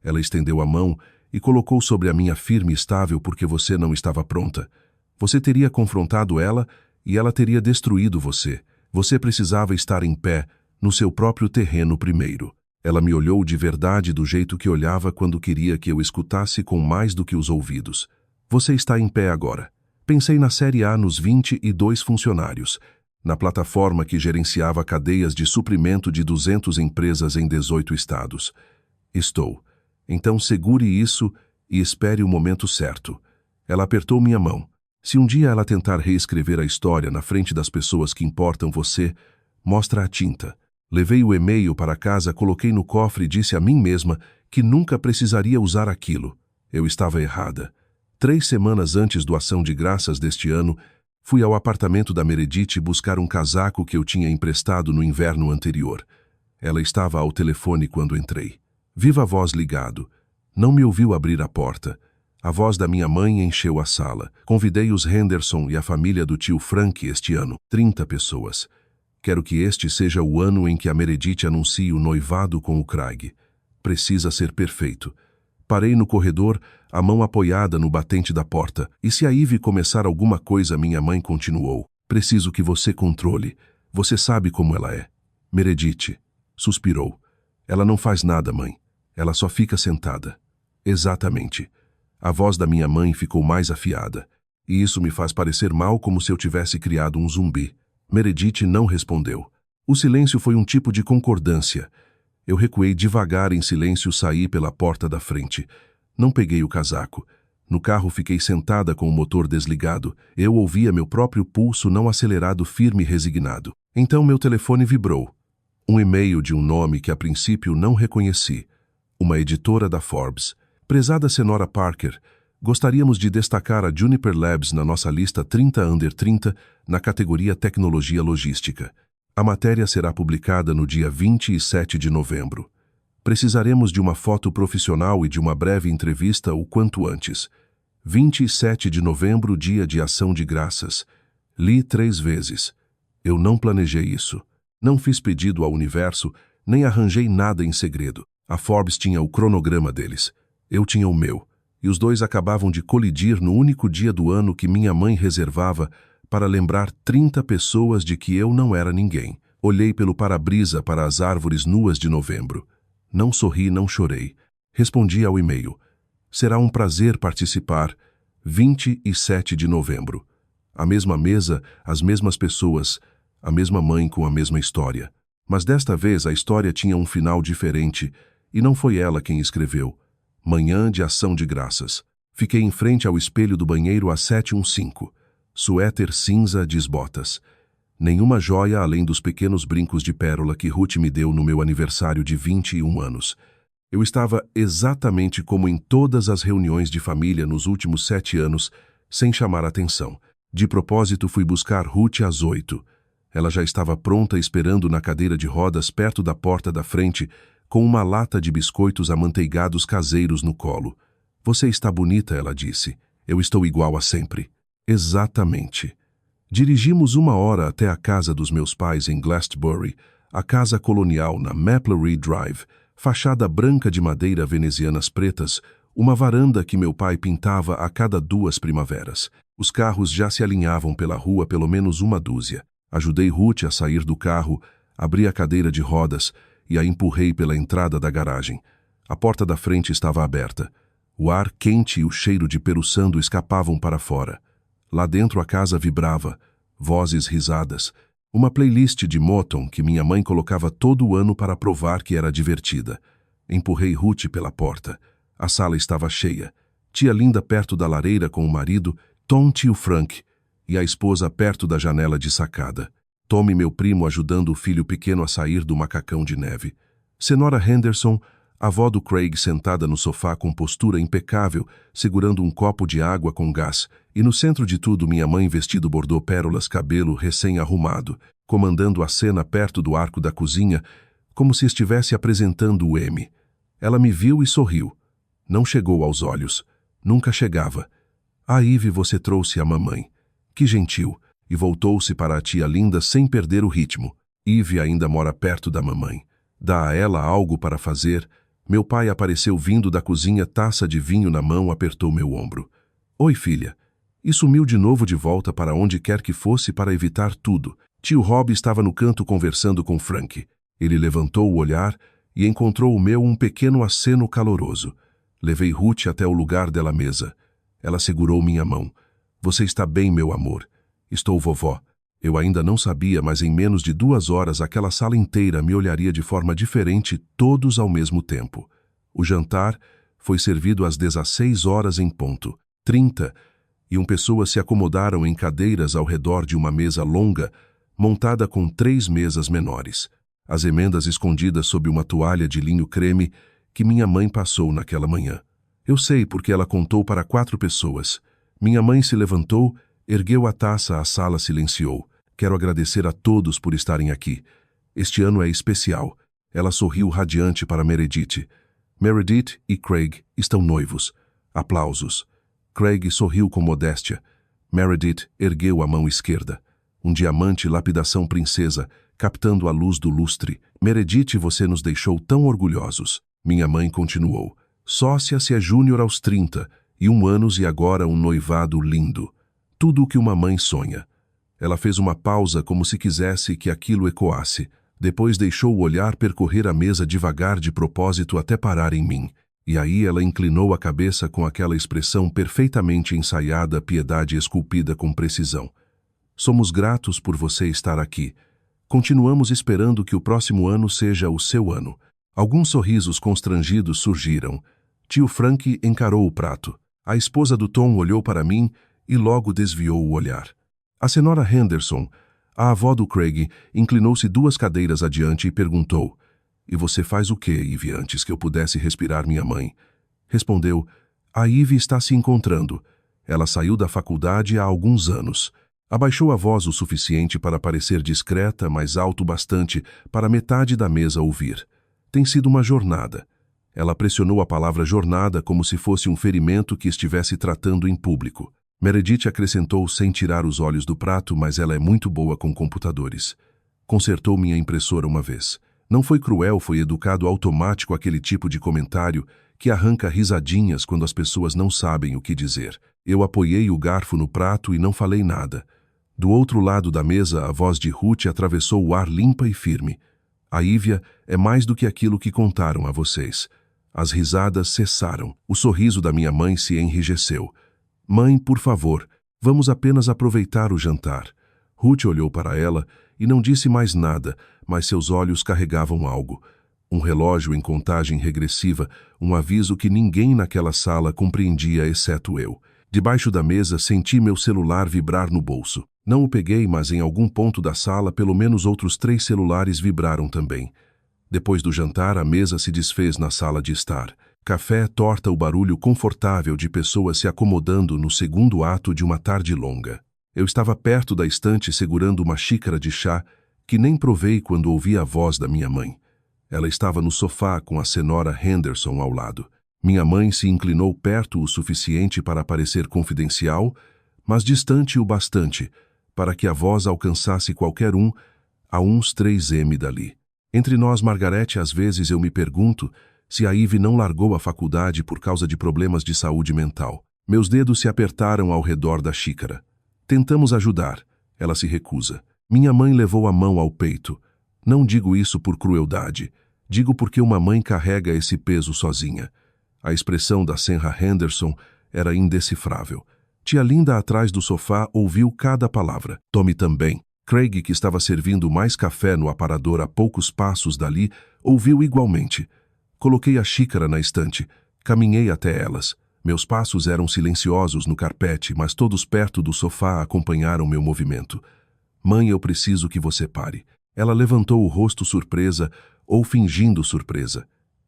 Speaker 1: Ela estendeu a mão e colocou sobre a minha firme e estável porque você não estava pronta. Você teria confrontado ela e ela teria destruído você. Você precisava estar em pé, no seu próprio terreno primeiro. Ela me olhou de verdade do jeito que olhava quando queria que eu escutasse com mais do que os ouvidos. Você está em pé agora. Pensei na Série A nos 22 funcionários, na plataforma que gerenciava cadeias de suprimento de 200 empresas em 18 estados. Estou. Então segure isso e espere o momento certo. Ela apertou minha mão. Se um dia ela tentar reescrever a história na frente das pessoas que importam você, mostra a tinta. Levei o e-mail para casa, coloquei no cofre e disse a mim mesma que nunca precisaria usar aquilo. Eu estava errada. 3 semanas antes do Ação de Graças deste ano, fui ao apartamento da Meredith buscar um casaco que eu tinha emprestado no inverno anterior. Ela estava ao telefone quando entrei. Viva voz ligado. Não me ouviu abrir a porta. A voz da minha mãe encheu a sala. Convidei os Henderson e a família do tio Frank este ano, 30 pessoas. Quero que este seja o ano em que a Meredith anuncie o noivado com o Craig. Precisa ser perfeito. Parei no corredor, a mão apoiada no batente da porta. E se a Eve começar alguma coisa, minha mãe continuou. Preciso que você controle. Você sabe como ela é. Meredith suspirou. Ela não faz nada, mãe. Ela só fica sentada. Exatamente. A voz da minha mãe ficou mais afiada. E isso me faz parecer mal, como se eu tivesse criado um zumbi. Meredith não respondeu. O silêncio foi um tipo de concordância. Eu recuei devagar em silêncio e saí pela porta da frente. Não peguei o casaco. No carro fiquei sentada com o motor desligado. Eu ouvia meu próprio pulso não acelerado, firme e resignado. Então meu telefone vibrou. Um e-mail de um nome que a princípio não reconheci. Uma editora da Forbes. Prezada Senhora Parker, gostaríamos de destacar a Juniper Labs na nossa lista 30 Under 30 na categoria Tecnologia Logística. A matéria será publicada no dia 27 de novembro. Precisaremos de uma foto profissional e de uma breve entrevista o quanto antes. 27 de novembro, dia de Ação de Graças. Li 3 vezes. Eu não planejei isso. Não fiz pedido ao universo, nem arranjei nada em segredo. A Forbes tinha o cronograma deles. Eu tinha o meu. E os dois acabavam de colidir no único dia do ano que minha mãe reservava para lembrar 30 pessoas de que eu não era ninguém. Olhei pelo para-brisa para as árvores nuas de novembro. Não sorri, não chorei. Respondi ao e-mail. Será um prazer participar. 27 de novembro. A mesma mesa, as mesmas pessoas, a mesma mãe com a mesma história. Mas desta vez a história tinha um final diferente, e não foi ela quem escreveu. Manhã de ação de graças. Fiquei em frente ao espelho do banheiro às 7:15. Suéter cinza, desbotas. Nenhuma joia além dos pequenos brincos de pérola que Ruth me deu no meu aniversário de 21 anos. Eu estava exatamente como em todas as reuniões de família nos últimos 7 anos, sem chamar atenção. De propósito, fui buscar Ruth às 8. Ela já estava pronta esperando na cadeira de rodas perto da porta da frente, com uma lata de biscoitos amanteigados caseiros no colo. Você está bonita, ela disse. Eu estou igual a sempre. Exatamente. Dirigimos 1 hora até a casa dos meus pais em Glastonbury, a casa colonial na Maplery Drive, fachada branca de madeira venezianas pretas, uma varanda que meu pai pintava a cada 2 primaveras. Os carros já se alinhavam pela rua pelo menos 1 dúzia. Ajudei Ruth a sair do carro, abri a cadeira de rodas e a empurrei pela entrada da garagem. A porta da frente estava aberta. O ar quente e o cheiro de peruçando escapavam para fora. Lá dentro a casa vibrava, vozes risadas, uma playlist de Motown que minha mãe colocava todo ano para provar que era divertida. Empurrei Ruth pela porta. A sala estava cheia. Tia Linda perto da lareira com o marido, Tom tio Frank, e a esposa perto da janela de sacada. Tom e meu primo ajudando o filho pequeno a sair do macacão de neve. Senhora Henderson, avó do Craig sentada no sofá com postura impecável, segurando um copo de água com gás, e no centro de tudo minha mãe vestido bordô pérolas, cabelo recém-arrumado, comandando a cena perto do arco da cozinha, como se estivesse apresentando o M. Ela me viu e sorriu. Não chegou aos olhos. Nunca chegava. Ivy, você trouxe a mamãe. Que gentil. E voltou-se para a tia Linda sem perder o ritmo. Ivy ainda mora perto da mamãe. Dá a ela algo para fazer. Meu pai apareceu vindo da cozinha, taça de vinho na mão, apertou meu ombro. Oi, filha. E sumiu de novo de volta para onde quer que fosse para evitar tudo. Tio Rob estava no canto conversando com Frank. Ele levantou o olhar e encontrou o meu um pequeno aceno caloroso. Levei Ruth até o lugar dela mesa. Ela segurou minha mão. Você está bem, meu amor? Estou, vovó. Eu ainda não sabia, mas em menos de 2 horas aquela sala inteira me olharia de forma diferente, todos ao mesmo tempo. O jantar foi servido às 16 horas em ponto, 30, e pessoas se acomodaram em cadeiras ao redor de uma mesa longa, montada com 3 mesas menores. As emendas escondidas sob uma toalha de linho creme que minha mãe passou naquela manhã. Eu sei porque ela contou para 4 pessoas. Minha mãe se levantou, ergueu a taça, a sala silenciou. Quero agradecer a todos por estarem aqui. Este ano é especial. Ela sorriu radiante para Meredith. Meredith e Craig estão noivos. Aplausos. Craig sorriu com modéstia. Meredith ergueu a mão esquerda. Um diamante lapidação princesa, captando a luz do lustre. Meredith, você nos deixou tão orgulhosos. Minha mãe continuou. Sócia se é júnior aos 31 anos e agora um noivado lindo. Tudo o que uma mãe sonha. Ela fez uma pausa como se quisesse que aquilo ecoasse. Depois deixou o olhar percorrer a mesa devagar de propósito até parar em mim. E aí ela inclinou a cabeça com aquela expressão perfeitamente ensaiada, piedade esculpida com precisão. Somos gratos por você estar aqui. Continuamos esperando que o próximo ano seja o seu ano. Alguns sorrisos constrangidos surgiram. Tio Frank encarou o prato. A esposa do Tom olhou para mim e logo desviou o olhar. A senhora Henderson, a avó do Craig, inclinou-se 2 cadeiras adiante e perguntou: E você faz o quê, Ivy, antes que eu pudesse respirar minha mãe? Respondeu: A Ivy está se encontrando. Ela saiu da faculdade há alguns anos. Abaixou a voz o suficiente para parecer discreta, mas alto bastante para metade da mesa ouvir. Tem sido uma jornada. Ela pressionou a palavra jornada como se fosse um ferimento que estivesse tratando em público. Meredith acrescentou sem tirar os olhos do prato, mas ela é muito boa com computadores. Consertou minha impressora uma vez. Não foi cruel, foi educado automático aquele tipo de comentário que arranca risadinhas quando as pessoas não sabem o que dizer. Eu apoiei o garfo no prato e não falei nada. Do outro lado da mesa, a voz de Ruth atravessou o ar limpa e firme. A Ívia é mais do que aquilo que contaram a vocês. As risadas cessaram. O sorriso da minha mãe se enrijeceu. Mãe, por favor, vamos apenas aproveitar o jantar. Ruth olhou para ela e não disse mais nada, mas seus olhos carregavam algo. Um relógio em contagem regressiva, um aviso que ninguém naquela sala compreendia exceto eu. Debaixo da mesa, senti meu celular vibrar no bolso. Não o peguei, mas em algum ponto da sala, pelo menos outros 3 celulares vibraram também. Depois do jantar, a mesa se desfez na sala de estar. Café, torta, o barulho confortável de pessoas se acomodando no segundo ato de uma tarde longa. Eu estava perto da estante segurando uma xícara de chá que nem provei quando ouvi a voz da minha mãe. Ela estava no sofá com a senhora Henderson ao lado. Minha mãe se inclinou perto o suficiente para parecer confidencial, mas distante o bastante para que a voz alcançasse qualquer um a uns 3 m dali. Entre nós, Margarete, às vezes eu me pergunto se a Ivy não largou a faculdade por causa de problemas de saúde mental. Meus dedos se apertaram ao redor da xícara. Tentamos ajudar. Ela se recusa. Minha mãe levou a mão ao peito. Não digo isso por crueldade. Digo porque uma mãe carrega esse peso sozinha. A expressão da senhora Henderson era indecifrável. Tia Linda, atrás do sofá, ouviu cada palavra. Tommy também. Craig, que estava servindo mais café no aparador a poucos passos dali, ouviu igualmente. Coloquei a xícara na estante. Caminhei até elas. Meus passos eram silenciosos no carpete, mas todos perto do sofá acompanharam meu movimento. Mãe, eu preciso que você pare. Ela levantou o rosto surpresa, ou fingindo surpresa.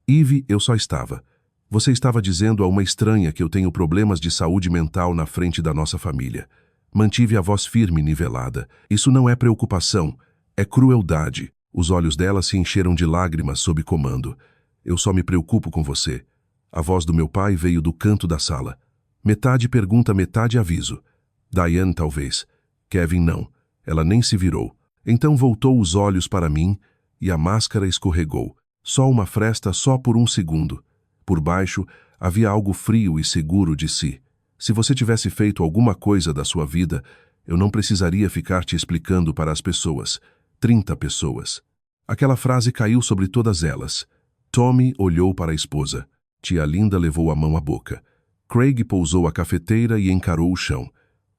Speaker 1: Ivy, eu só estava. Você estava dizendo a uma estranha que eu tenho problemas de saúde mental na frente da nossa família. Mantive a voz firme e nivelada. Isso não é preocupação, é crueldade. Os olhos dela se encheram de lágrimas sob comando. Eu só me preocupo com você. A voz do meu pai veio do canto da sala. Metade pergunta, metade aviso. Diane, talvez. Kevin, não. Ela nem se virou. Então voltou os olhos para mim e a máscara escorregou. Só uma fresta, só por um segundo. Por baixo, havia algo frio e seguro de si. Se você tivesse feito alguma coisa da sua vida, eu não precisaria ficar te explicando para as pessoas. 30 pessoas. Aquela frase caiu sobre todas elas. Tommy olhou para a esposa. Tia Linda levou a mão à boca. Craig pousou a cafeteira e encarou o chão.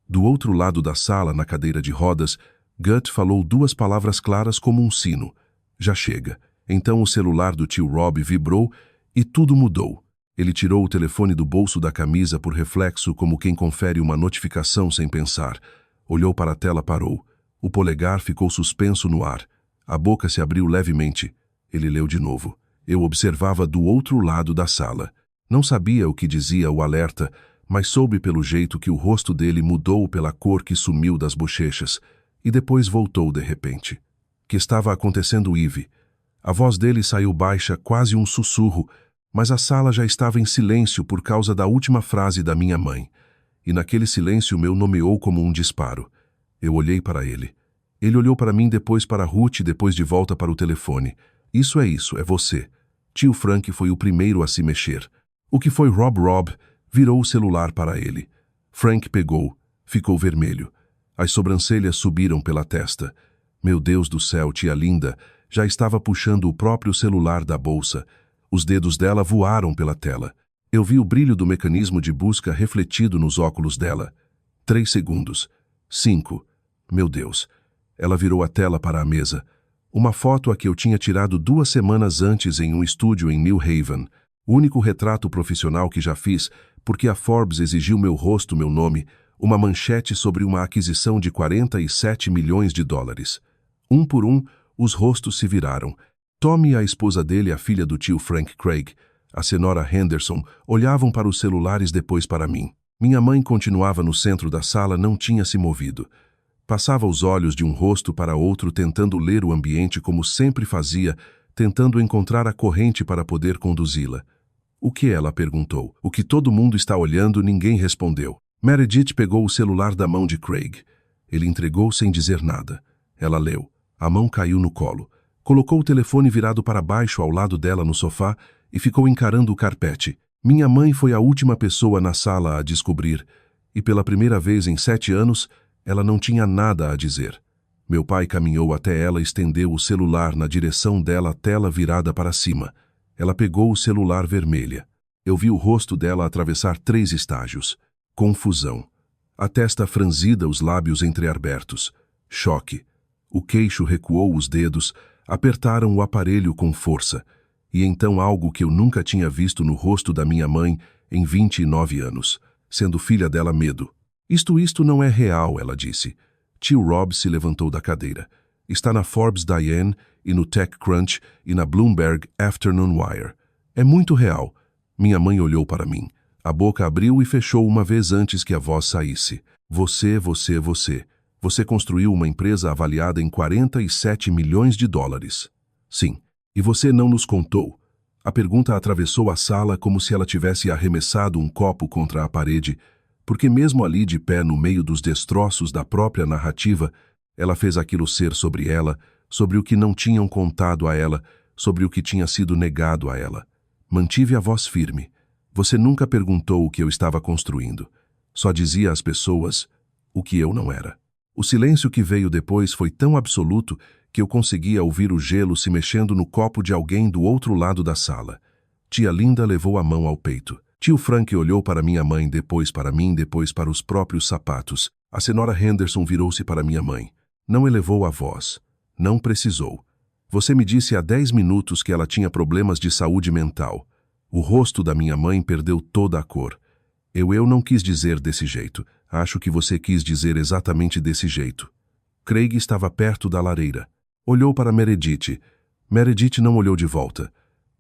Speaker 1: Do outro lado da sala, na cadeira de rodas, Gut falou 2 palavras claras como um sino. Já chega. Então o celular do tio Rob vibrou e tudo mudou. Ele tirou o telefone do bolso da camisa por reflexo, como quem confere uma notificação sem pensar. Olhou para a tela, parou. O polegar ficou suspenso no ar. A boca se abriu levemente. Ele leu de novo. Eu observava do outro lado da sala. Não sabia o que dizia o alerta, mas soube pelo jeito que o rosto dele mudou pela cor que sumiu das bochechas, e depois voltou de repente. Que estava acontecendo, Ivy? A voz dele saiu baixa, quase um sussurro, mas a sala já estava em silêncio por causa da última frase da minha mãe. E naquele silêncio meu nomeou como um disparo. Eu olhei para ele. Ele olhou para mim, depois para Ruth, depois de volta para o telefone. Isso, é você. Tio Frank foi o primeiro a se mexer. O que foi Rob virou o celular para ele. Frank pegou, ficou vermelho. As sobrancelhas subiram pela testa. Meu Deus do céu, tia Linda já estava puxando o próprio celular da bolsa. Os dedos dela voaram pela tela. Eu vi o brilho do mecanismo de busca refletido nos óculos dela. 3 segundos. 5. Meu Deus. Ela virou a tela para a mesa. Uma foto a que eu tinha tirado 2 semanas antes em um estúdio em New Haven. O único retrato profissional que já fiz, porque a Forbes exigiu meu rosto, meu nome, uma manchete sobre uma aquisição de 47 milhões de dólares. Um por um, os rostos se viraram. Tommy e a esposa dele, a filha do tio Frank Craig, a senhora Henderson, olhavam para os celulares, depois para mim. Minha mãe continuava no centro da sala, não tinha se movido. Passava os olhos de um rosto para outro, tentando ler o ambiente como sempre fazia, tentando encontrar a corrente para poder conduzi-la. O que ela perguntou? O que todo mundo está olhando, ninguém respondeu. Meredith pegou o celular da mão de Craig. Ele entregou sem dizer nada. Ela leu. A mão caiu no colo. Colocou o telefone virado para baixo ao lado dela no sofá e ficou encarando o carpete. Minha mãe foi a última pessoa na sala a descobrir, e pela primeira vez em 7 anos, ela não tinha nada a dizer. Meu pai caminhou até ela e estendeu o celular na direção dela, a tela virada para cima. Ela pegou o celular vermelha. Eu vi o rosto dela atravessar 3 estágios. Confusão. A testa franzida, os lábios entreabertos. Choque. O queixo recuou, os dedos apertaram o aparelho com força. E então algo que eu nunca tinha visto no rosto da minha mãe em 29 anos. Sendo filha dela, medo. Isto não é real, ela disse. Tio Rob se levantou da cadeira. Está na Forbes Diane e no TechCrunch e na Bloomberg Afternoon Wire. É muito real. Minha mãe olhou para mim. A boca abriu e fechou uma vez antes que a voz saísse. Você construiu uma empresa avaliada em 47 milhões de dólares. Sim. E você não nos contou. A pergunta atravessou a sala como se ela tivesse arremessado um copo contra a parede, porque mesmo ali de pé no meio dos destroços da própria narrativa, ela fez aquilo ser sobre ela, sobre o que não tinham contado a ela, sobre o que tinha sido negado a ela. Mantive a voz firme. Você nunca perguntou o que eu estava construindo. Só dizia às pessoas o que eu não era. O silêncio que veio depois foi tão absoluto que eu conseguia ouvir o gelo se mexendo no copo de alguém do outro lado da sala. Tia Linda levou a mão ao peito. Tio Frank olhou para minha mãe, depois para mim, depois para os próprios sapatos. A senhora Henderson virou-se para minha mãe. Não elevou a voz. Não precisou. Você me disse há 10 minutos que ela tinha problemas de saúde mental. O rosto da minha mãe perdeu toda a cor. Eu não quis dizer desse jeito. Acho que você quis dizer exatamente desse jeito. Craig estava perto da lareira. Olhou para Meredith. Meredith não olhou de volta.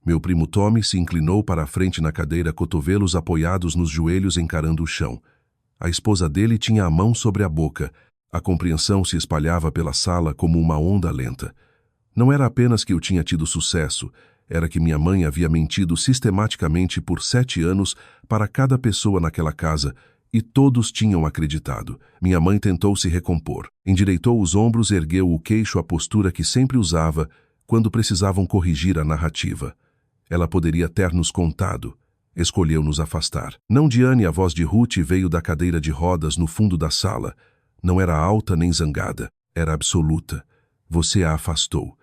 Speaker 1: Meu primo Tommy se inclinou para a frente na cadeira, cotovelos apoiados nos joelhos, encarando o chão. A esposa dele tinha a mão sobre a boca. A compreensão se espalhava pela sala como uma onda lenta. Não era apenas que eu tinha tido sucesso, era que minha mãe havia mentido sistematicamente por 7 anos para cada pessoa naquela casa, e todos tinham acreditado. Minha mãe tentou se recompor. Endireitou os ombros, ergueu o queixo, a postura que sempre usava quando precisavam corrigir a narrativa. Ela poderia ter nos contado. Escolheu nos afastar. Não Diane, a voz de Ruth veio da cadeira de rodas no fundo da sala. Não era alta nem zangada. Era absoluta. Você a afastou.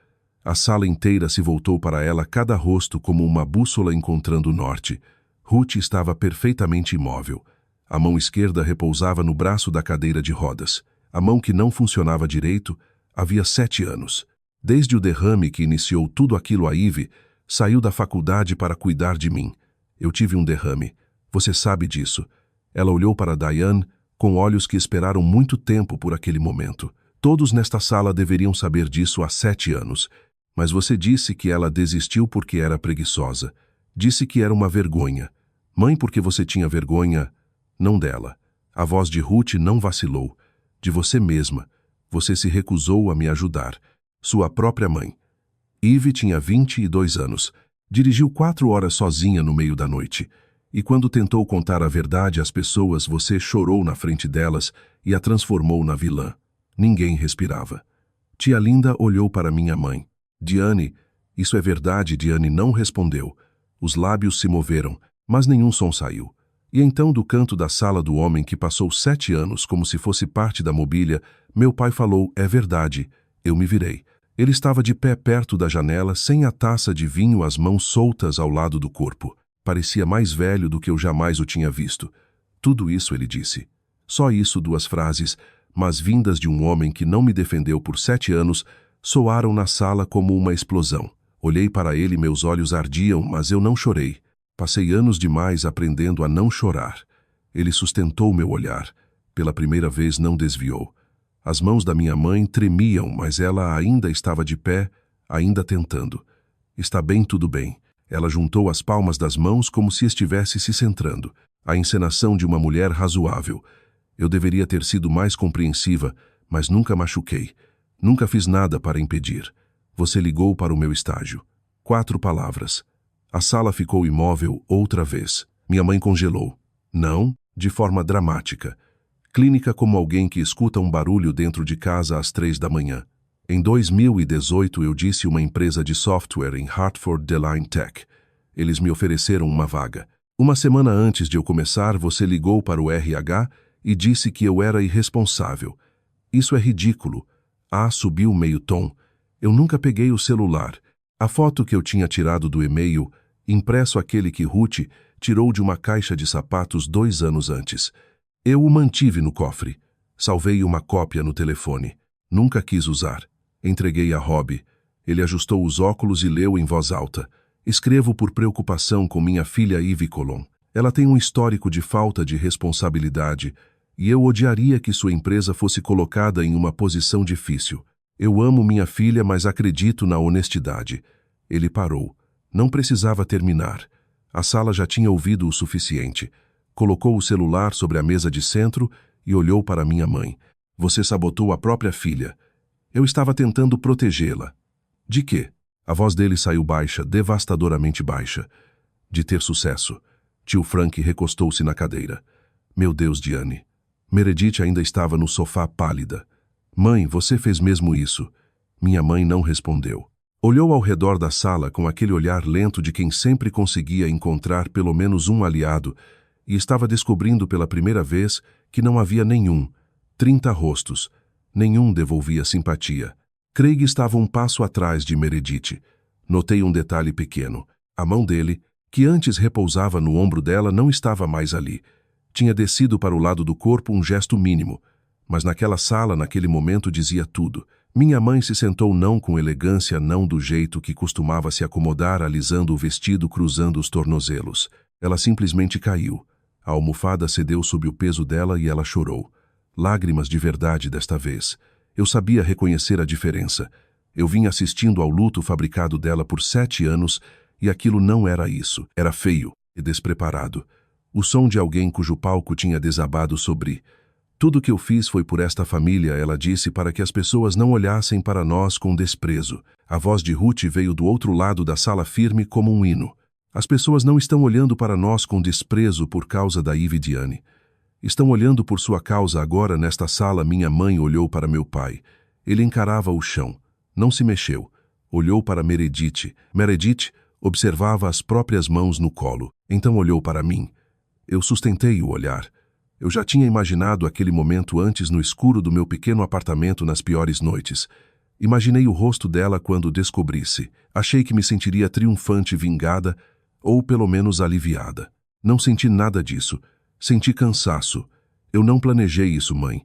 Speaker 1: A sala inteira se voltou para ela, cada rosto como uma bússola encontrando o norte. Ruth estava perfeitamente imóvel. A mão esquerda repousava no braço da cadeira de rodas. A mão que não funcionava direito havia 7 anos. Desde o derrame que iniciou tudo aquilo, a Ivy saiu da faculdade para cuidar de mim. Eu tive um derrame. Você sabe disso. Ela olhou para Diane com olhos que esperaram muito tempo por aquele momento. Todos nesta sala deveriam saber disso há 7 anos. Mas você disse que ela desistiu porque era preguiçosa. Disse que era uma vergonha. Mãe, porque você tinha vergonha, não dela. A voz de Ruth não vacilou. De você mesma. Você se recusou a me ajudar. Sua própria mãe. Ivy tinha 22 anos. Dirigiu 4 horas sozinha no meio da noite. E quando tentou contar a verdade às pessoas, você chorou na frente delas e a transformou na vilã. Ninguém respirava. Tia Linda olhou para minha mãe. Diane, isso é verdade? Diane não respondeu. Os lábios se moveram, mas nenhum som saiu. E então, do canto da sala do homem que passou 7 anos como se fosse parte da mobília, meu pai falou, é verdade. Eu me virei. Ele estava de pé perto da janela, sem a taça de vinho, as mãos soltas ao lado do corpo. Parecia mais velho do que eu jamais o tinha visto. Tudo isso, ele disse. Só isso, 2 frases, mas vindas de um homem que não me defendeu por 7 anos, soaram na sala como uma explosão. Olhei para ele, meus olhos ardiam, mas eu não chorei. Passei anos demais aprendendo a não chorar. Ele sustentou meu olhar. Pela primeira vez não desviou. As mãos da minha mãe tremiam, mas ela ainda estava de pé, ainda tentando. Está bem, tudo bem. Ela juntou as palmas das mãos como se estivesse se centrando. A encenação de uma mulher razoável. Eu deveria ter sido mais compreensiva, mas nunca machuquei. Nunca fiz nada para impedir. Você ligou para o meu estágio. 4 palavras. A sala ficou imóvel outra vez. Minha mãe congelou. Não, de forma dramática. Clínica como alguém que escuta um barulho dentro de casa às 3 da manhã. Em 2018 eu disse uma empresa de software em Hartford Deline Tech. Eles me ofereceram uma vaga. Uma semana antes de eu começar, você ligou para o RH e disse que eu era irresponsável. Isso é ridículo. Subiu meio tom. Eu nunca peguei o celular. A foto que eu tinha tirado do e-mail, impresso aquele que Ruth tirou de uma caixa de sapatos 2 anos antes. Eu o mantive no cofre. Salvei uma cópia no telefone. Nunca quis usar. Entreguei a Rob. Ele ajustou os óculos e leu em voz alta. Escrevo por preocupação com minha filha Ivy Colon. Ela tem um histórico de falta de responsabilidade e eu odiaria que sua empresa fosse colocada em uma posição difícil. Eu amo minha filha, mas acredito na honestidade. Ele parou. Não precisava terminar. A sala já tinha ouvido o suficiente. Colocou o celular sobre a mesa de centro e olhou para minha mãe. Você sabotou a própria filha. Eu estava tentando protegê-la. De quê? A voz dele saiu baixa, devastadoramente baixa. De ter sucesso. Tio Frank recostou-se na cadeira. Meu Deus, Diane. Meredith ainda estava no sofá pálida. Mãe, você fez mesmo isso? Minha mãe não respondeu. Olhou ao redor da sala com aquele olhar lento de quem sempre conseguia encontrar pelo menos um aliado e estava descobrindo pela primeira vez que não havia nenhum. 30 rostos. Nenhum devolvia simpatia. Craig estava um passo atrás de Meredith. Notei um detalhe pequeno. A mão dele, que antes repousava no ombro dela, não estava mais ali. Tinha descido para o lado do corpo um gesto mínimo. Mas naquela sala, naquele momento, dizia tudo. Minha mãe se sentou não com elegância, não do jeito que costumava se acomodar, alisando o vestido, cruzando os tornozelos. Ela simplesmente caiu. A almofada cedeu sob o peso dela e ela chorou. Lágrimas de verdade desta vez. Eu sabia reconhecer a diferença. Eu vinha assistindo ao luto fabricado dela por 7 anos e aquilo não era isso. Era feio e despreparado. O som de alguém cujo palco tinha desabado sobre. Tudo que eu fiz foi por esta família, ela disse, para que as pessoas não olhassem para nós com desprezo. A voz de Ruth veio do outro lado da sala firme como um hino. As pessoas não estão olhando para nós com desprezo por causa da Ivy e Diane. Estão olhando por sua causa agora nesta sala. Minha mãe olhou para meu pai. Ele encarava o chão. Não se mexeu. Olhou para Meredith. Meredith observava as próprias mãos no colo. Então olhou para mim. Eu sustentei o olhar. Eu já tinha imaginado aquele momento antes no escuro do meu pequeno apartamento nas piores noites. Imaginei o rosto dela quando descobrisse. Achei que me sentiria triunfante, vingada, ou pelo menos aliviada. Não senti nada disso. Senti cansaço. Eu não planejei isso, mãe.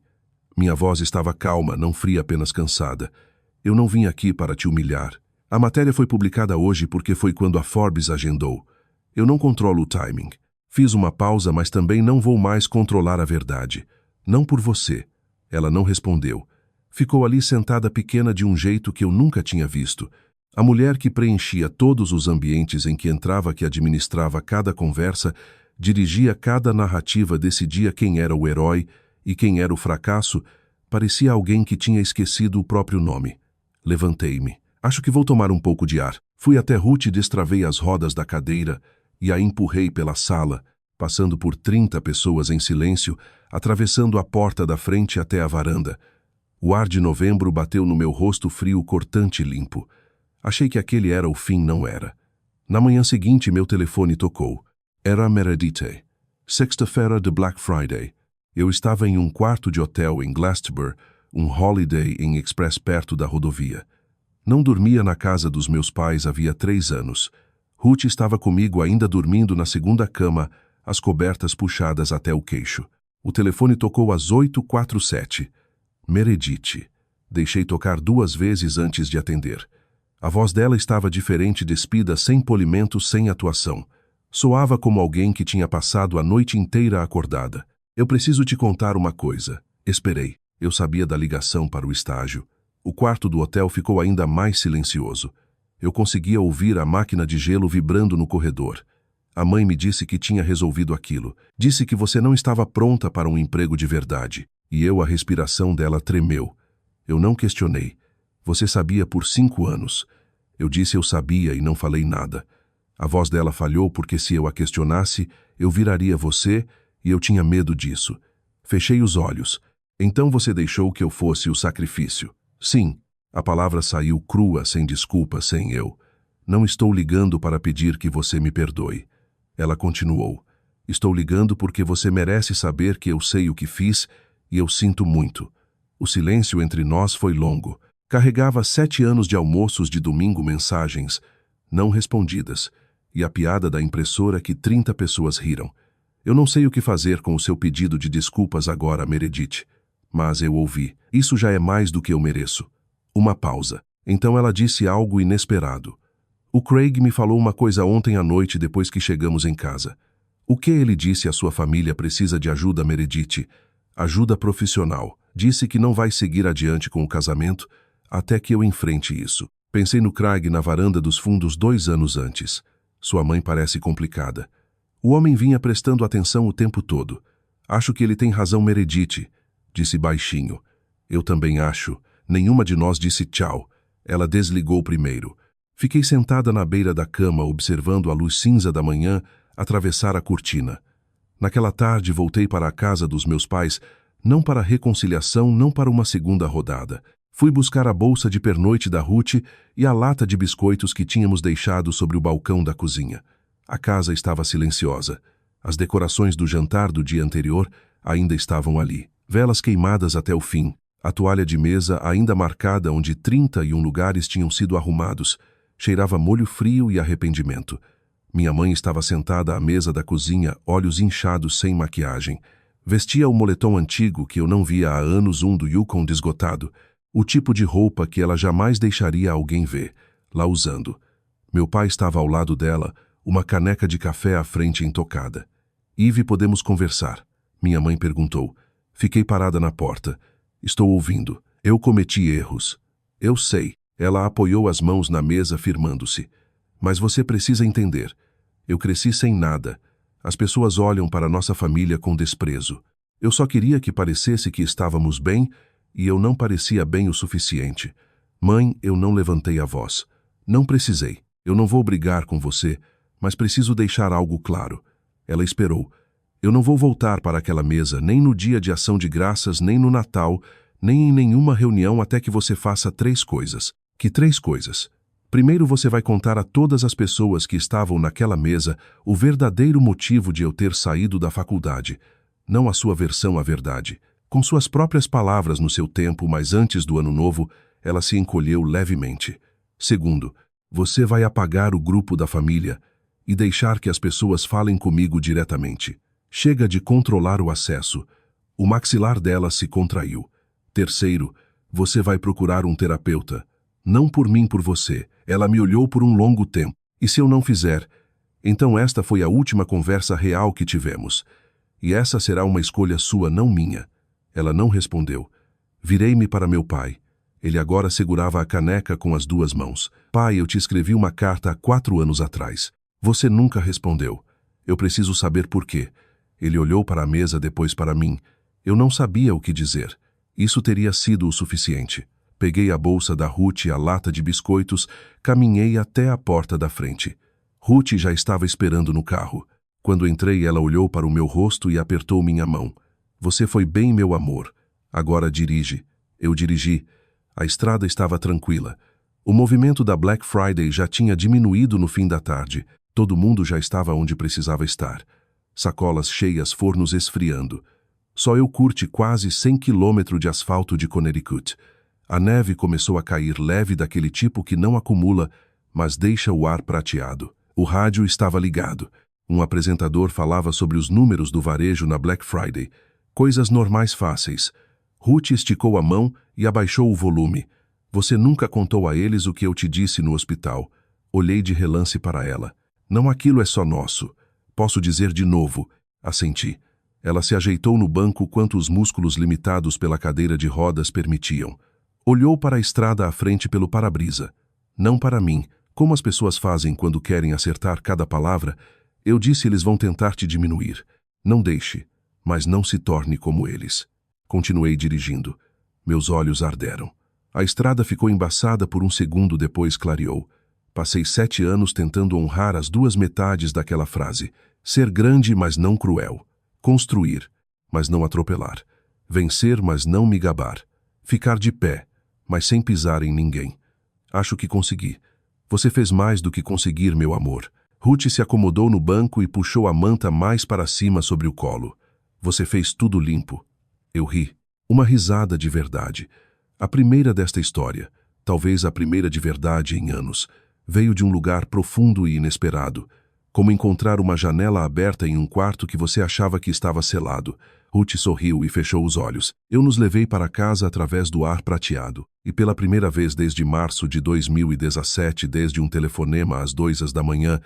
Speaker 1: Minha voz estava calma, não fria, apenas cansada. Eu não vim aqui para te humilhar. A matéria foi publicada hoje porque foi quando a Forbes agendou. Eu não controlo o timing. Fiz uma pausa, mas também não vou mais controlar a verdade. Não por você. Ela não respondeu. Ficou ali sentada pequena de um jeito que eu nunca tinha visto. A mulher que preenchia todos os ambientes em que entrava, que administrava cada conversa, dirigia cada narrativa, decidia quem era o herói e quem era o fracasso, parecia alguém que tinha esquecido o próprio nome. Levantei-me. Acho que vou tomar um pouco de ar. Fui até Ruth e destravei as rodas da cadeira e a empurrei pela sala, passando por 30 pessoas em silêncio, atravessando a porta da frente até a varanda. O ar de novembro bateu no meu rosto frio, cortante e limpo. Achei que aquele era o fim, não era. Na manhã seguinte, meu telefone tocou. Era Meredith. Sexta-feira de Black Friday. Eu estava em um quarto de hotel em Glastonbury, um Holiday Inn Express perto da rodovia. Não dormia na casa dos meus pais havia 3 anos. Ruth estava comigo ainda dormindo na segunda cama, as cobertas puxadas até o queixo. O telefone tocou às 8h47. Meredith. Deixei tocar 2 vezes antes de atender. A voz dela estava diferente, despida, sem polimento, sem atuação. Soava como alguém que tinha passado a noite inteira acordada. Eu preciso te contar uma coisa. Esperei. Eu sabia da ligação para o estágio. O quarto do hotel ficou ainda mais silencioso. Eu conseguia ouvir a máquina de gelo vibrando no corredor. A mãe me disse que tinha resolvido aquilo. Disse que você não estava pronta para um emprego de verdade. E a respiração dela tremeu. Eu não questionei. Você sabia por 5 anos. Eu disse eu sabia e não falei nada. A voz dela falhou porque se eu a questionasse, eu viraria você e eu tinha medo disso. Fechei os olhos. Então você deixou que eu fosse o sacrifício. Sim. A palavra saiu crua, sem desculpa, sem eu. Não estou ligando para pedir que você me perdoe. Ela continuou. Estou ligando porque você merece saber que eu sei o que fiz e eu sinto muito. O silêncio entre nós foi longo. Carregava 7 anos de almoços de domingo, mensagens não respondidas, e a piada da impressora que 30 pessoas riram. Eu não sei o que fazer com o seu pedido de desculpas agora, Meredith. Mas eu ouvi. Isso já é mais do que eu mereço. Uma pausa. Então ela disse algo inesperado. O Craig me falou uma coisa ontem à noite depois que chegamos em casa. O que ele disse à sua família precisa de ajuda, Meredith? Ajuda profissional. Disse que não vai seguir adiante com o casamento até que eu enfrente isso. Pensei no Craig na varanda dos fundos 2 anos antes. Sua mãe parece complicada. O homem vinha prestando atenção o tempo todo. Acho que ele tem razão, Meredith, disse baixinho. Eu também acho. Nenhuma de nós disse tchau. Ela desligou primeiro. Fiquei sentada na beira da cama observando a luz cinza da manhã atravessar a cortina. Naquela tarde voltei para a casa dos meus pais, não para reconciliação, não para uma segunda rodada. Fui buscar a bolsa de pernoite da Ruth e a lata de biscoitos que tínhamos deixado sobre o balcão da cozinha. A casa estava silenciosa. As decorações do jantar do dia anterior ainda estavam ali. Velas queimadas até o fim. A toalha de mesa ainda marcada onde 31 lugares tinham sido arrumados. Cheirava molho frio e arrependimento. Minha mãe estava sentada à mesa da cozinha, olhos inchados sem maquiagem. Vestia o moletom antigo que eu não via há anos, do Yukon desgotado. O tipo de roupa que ela jamais deixaria alguém ver, lá usando. Meu pai estava ao lado dela, uma caneca de café à frente intocada. Ivy, podemos conversar? Minha mãe perguntou. Fiquei parada na porta. Estou ouvindo. Eu cometi erros. Eu sei. Ela apoiou as mãos na mesa, firmando-se. Mas você precisa entender. Eu cresci sem nada. As pessoas olham para nossa família com desprezo. Eu só queria que parecesse que estávamos bem, e eu não parecia bem o suficiente. Mãe, eu não levantei a voz. Não precisei. Eu não vou brigar com você, mas preciso deixar algo claro. Ela esperou. Eu não vou voltar para aquela mesa, nem no dia de ação de graças, nem no Natal, nem em nenhuma reunião até que você faça 3 coisas. Que 3 coisas? Primeiro, você vai contar a todas as pessoas que estavam naquela mesa o verdadeiro motivo de eu ter saído da faculdade. Não a sua versão à verdade. Com suas próprias palavras no seu tempo, mas antes do ano novo, ela se encolheu levemente. Segundo, você vai apagar o grupo da família e deixar que as pessoas falem comigo diretamente. Chega de controlar o acesso. O maxilar dela se contraiu. Terceiro, você vai procurar um terapeuta. Não por mim, por você. Ela me olhou por um longo tempo. E se eu não fizer? Então esta foi a última conversa real que tivemos. E essa será uma escolha sua, não minha. Ela não respondeu. Virei-me para meu pai. Ele agora segurava a caneca com as 2 mãos. Pai, eu te escrevi uma carta há 4 anos atrás. Você nunca respondeu. Eu preciso saber por quê. Ele olhou para a mesa, depois para mim. Eu não sabia o que dizer. Isso teria sido o suficiente. Peguei a bolsa da Ruth e a lata de biscoitos, caminhei até a porta da frente. Ruth já estava esperando no carro. Quando entrei, ela olhou para o meu rosto e apertou minha mão. Você foi bem, meu amor. Agora dirige. Eu dirigi. A estrada estava tranquila. O movimento da Black Friday já tinha diminuído no fim da tarde. Todo mundo já estava onde precisava estar. Sacolas cheias, fornos esfriando. Só eu curti quase 100 quilômetros de asfalto de Connecticut. A neve começou a cair leve, daquele tipo que não acumula, mas deixa o ar prateado. O rádio estava ligado. Um apresentador falava sobre os números do varejo na Black Friday. Coisas normais fáceis. Ruth esticou a mão e abaixou o volume. Você nunca contou a eles o que eu te disse no hospital. Olhei de relance para ela. Não, aquilo é só nosso. Posso dizer de novo. Assenti. Ela se ajeitou no banco quanto os músculos limitados pela cadeira de rodas permitiam. Olhou para a estrada à frente pelo para-brisa. Não para mim, como as pessoas fazem quando querem acertar cada palavra. Eu disse: eles vão tentar te diminuir. Não deixe, mas não se torne como eles. Continuei dirigindo. Meus olhos arderam. A estrada ficou embaçada por um segundo, depois clareou. Passei 7 anos tentando honrar as 2 metades daquela frase. Ser grande, mas não cruel. Construir, mas não atropelar. Vencer, mas não me gabar. Ficar de pé, mas sem pisar em ninguém. Acho que consegui. Você fez mais do que conseguir, meu amor. Ruth se acomodou no banco e puxou a manta mais para cima sobre o colo. Você fez tudo limpo. Eu ri. Uma risada de verdade. A primeira desta história, talvez a primeira de verdade em anos, veio de um lugar profundo e inesperado. Como encontrar uma janela aberta em um quarto que você achava que estava selado. Ruth sorriu e fechou os olhos. Eu nos levei para casa através do ar prateado. E pela primeira vez desde março de 2017, desde um telefonema às 2 da manhã,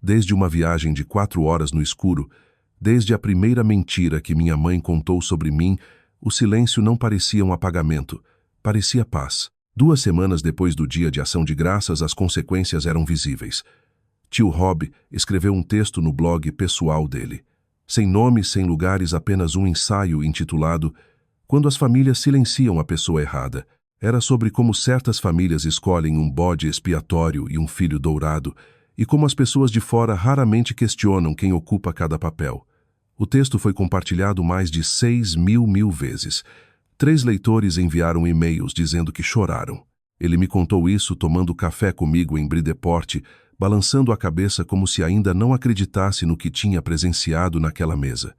Speaker 1: desde uma viagem de 4 horas no escuro, desde a primeira mentira que minha mãe contou sobre mim, o silêncio não parecia um apagamento, parecia paz. 2 semanas depois do dia de ação de graças, as consequências eram visíveis. Tio Rob escreveu um texto no blog pessoal dele. Sem nomes, sem lugares, apenas um ensaio intitulado Quando as famílias silenciam a pessoa errada. Era sobre como certas famílias escolhem um bode expiatório e um filho dourado, e como as pessoas de fora raramente questionam quem ocupa cada papel. O texto foi compartilhado mais de 6.000 vezes. 3 leitores enviaram e-mails dizendo que choraram. Ele me contou isso tomando café comigo em Bridgeport, balançando a cabeça como se ainda não acreditasse no que tinha presenciado naquela mesa.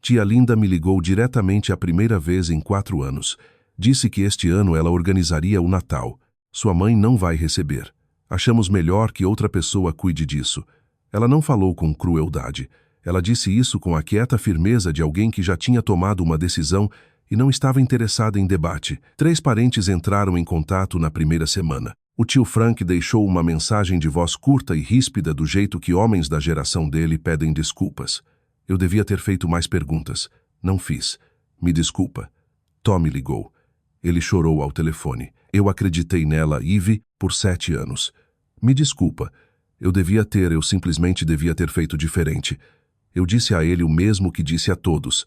Speaker 1: Tia Linda me ligou diretamente a primeira vez em 4 anos. Disse que este ano ela organizaria o Natal. Sua mãe não vai receber. Achamos melhor que outra pessoa cuide disso. Ela não falou com crueldade. Ela disse isso com a quieta firmeza de alguém que já tinha tomado uma decisão e não estava interessada em debate. 3 parentes entraram em contato na primeira semana. O tio Frank deixou uma mensagem de voz curta e ríspida do jeito que homens da geração dele pedem desculpas. Eu devia ter feito mais perguntas. Não fiz. Me desculpa. Tommy ligou. Ele chorou ao telefone. Eu acreditei nela, Ivy, por 7 anos. Me desculpa. Eu simplesmente devia ter feito diferente. Eu disse a ele o mesmo que disse a todos.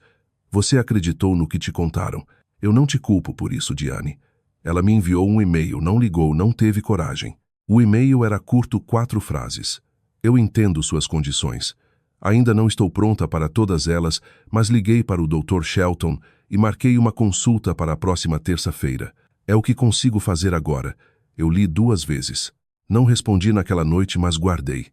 Speaker 1: Você acreditou no que te contaram. Eu não te culpo por isso, Diane. Ela me enviou um e-mail, não ligou, não teve coragem. O e-mail era curto, 4 frases. Eu entendo suas condições. Ainda não estou pronta para todas elas, mas liguei para o Dr. Shelton e marquei uma consulta para a próxima terça-feira. É o que consigo fazer agora. Eu li 2 vezes. Não respondi naquela noite, mas guardei.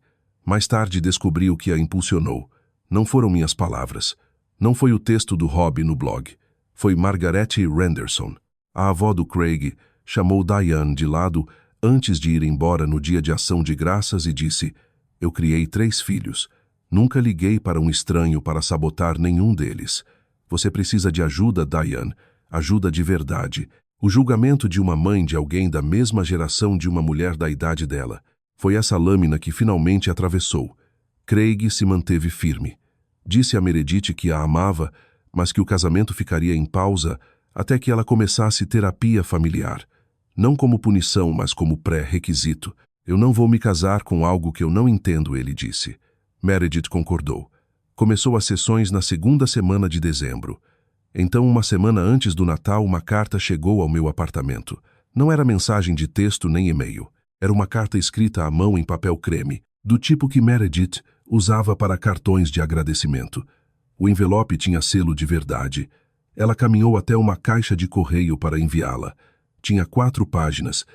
Speaker 1: Mais tarde descobri o que a impulsionou. Não foram minhas palavras. Não foi o texto do Rob no blog. Foi Margaret Renderson. A avó do Craig chamou Diane de lado antes de ir embora no dia de ação de graças e disse: Eu criei 3 filhos. Nunca liguei para um estranho para sabotar nenhum deles. Você precisa de ajuda, Diane. Ajuda de verdade. O julgamento de uma mãe de alguém da mesma geração de uma mulher da idade dela. Foi essa lâmina que finalmente atravessou. Craig se manteve firme. Disse a Meredith que a amava, mas que o casamento ficaria em pausa até que ela começasse terapia familiar. Não como punição, mas como pré-requisito. Eu não vou me casar com algo que eu não entendo, ele disse. Meredith concordou. Começou as sessões na 2ª semana de dezembro. Então, uma semana antes do Natal, uma carta chegou ao meu apartamento. Não era mensagem de texto nem e-mail. Era uma carta escrita à mão em papel creme, do tipo que Meredith usava para cartões de agradecimento. O envelope tinha selo de verdade. Ela caminhou até uma caixa de correio para enviá-la. Tinha 4 páginas.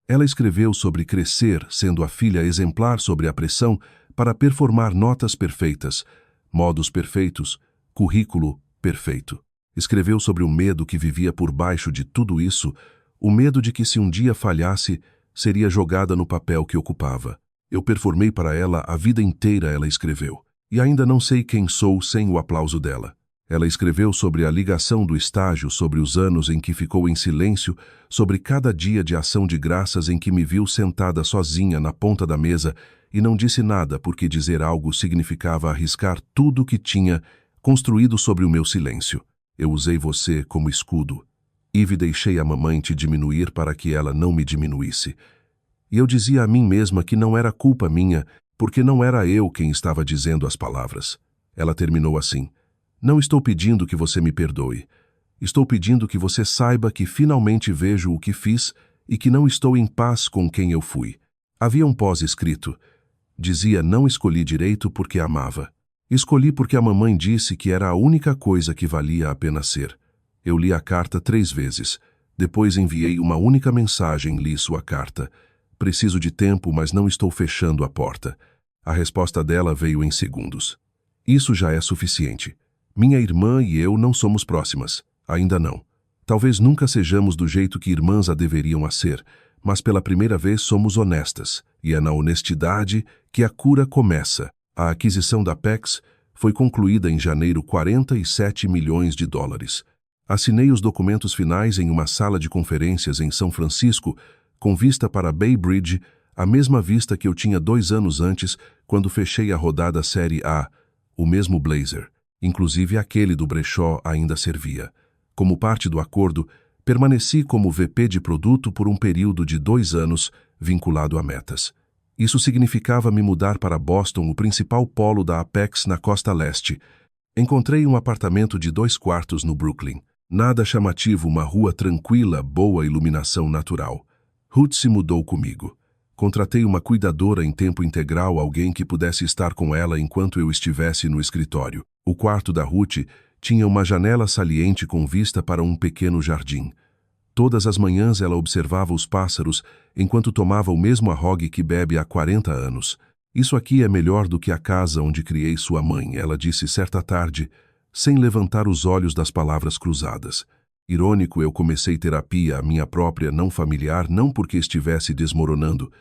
Speaker 1: Ela escreveu sobre crescer, sendo a filha exemplar sobre a pressão para performar notas perfeitas, modos perfeitos, currículo perfeito. Escreveu sobre o medo que vivia por baixo de tudo isso, o medo de que se um dia falhasse, seria jogada no papel que ocupava. Eu performei para ela a vida inteira, ela escreveu. E ainda não sei quem sou sem o aplauso dela. Ela escreveu sobre a ligação do estágio, sobre os anos em que ficou em silêncio, sobre cada dia de ação de graças em que me viu sentada sozinha na ponta da mesa e não disse nada porque dizer algo significava arriscar tudo o que tinha construído sobre o meu silêncio. Eu usei você como escudo. Eve, deixei a mamãe te diminuir para que ela não me diminuísse. E eu dizia a mim mesma que não era culpa minha, porque não era eu quem estava dizendo as palavras. Ela terminou assim. Não estou pedindo que você me perdoe. Estou pedindo que você saiba que finalmente vejo o que fiz e que não estou em paz com quem eu fui. Havia um pós-escrito. Dizia: não escolhi direito porque amava. Escolhi porque a mamãe disse que era a única coisa que valia a pena ser. Eu li a carta 3 vezes. Depois enviei uma única mensagem, li sua carta. Preciso de tempo, mas não estou fechando a porta. A resposta dela veio em segundos. Isso já é suficiente. Minha irmã e eu não somos próximas. Ainda não. Talvez nunca sejamos do jeito que irmãs a deveriam a ser, mas pela primeira vez somos honestas, e é na honestidade que a cura começa. A aquisição da Apex foi concluída em janeiro, 47 milhões de dólares. Assinei os documentos finais em uma sala de conferências em São Francisco, com vista para Bay Bridge, a mesma vista que eu tinha 2 anos antes, quando fechei a rodada Série A, o mesmo blazer. Inclusive aquele do brechó ainda servia. Como parte do acordo, permaneci como VP de produto por um período de 2 anos, vinculado a metas. Isso significava me mudar para Boston, o principal polo da Apex na costa leste. Encontrei um apartamento de 2 quartos no Brooklyn. Nada chamativo, uma rua tranquila, boa iluminação natural. Ruth se mudou comigo. Contratei uma cuidadora em tempo integral, alguém que pudesse estar com ela enquanto eu estivesse no escritório. O quarto da Ruth tinha uma janela saliente com vista para um pequeno jardim. Todas as manhãs ela observava os pássaros enquanto tomava o mesmo arrogue que bebe há 40 anos. Isso aqui é melhor do que a casa onde criei sua mãe, ela disse certa tarde, sem levantar os olhos das palavras cruzadas. Irônico, eu comecei terapia, a minha própria, não familiar, não porque estivesse desmoronando,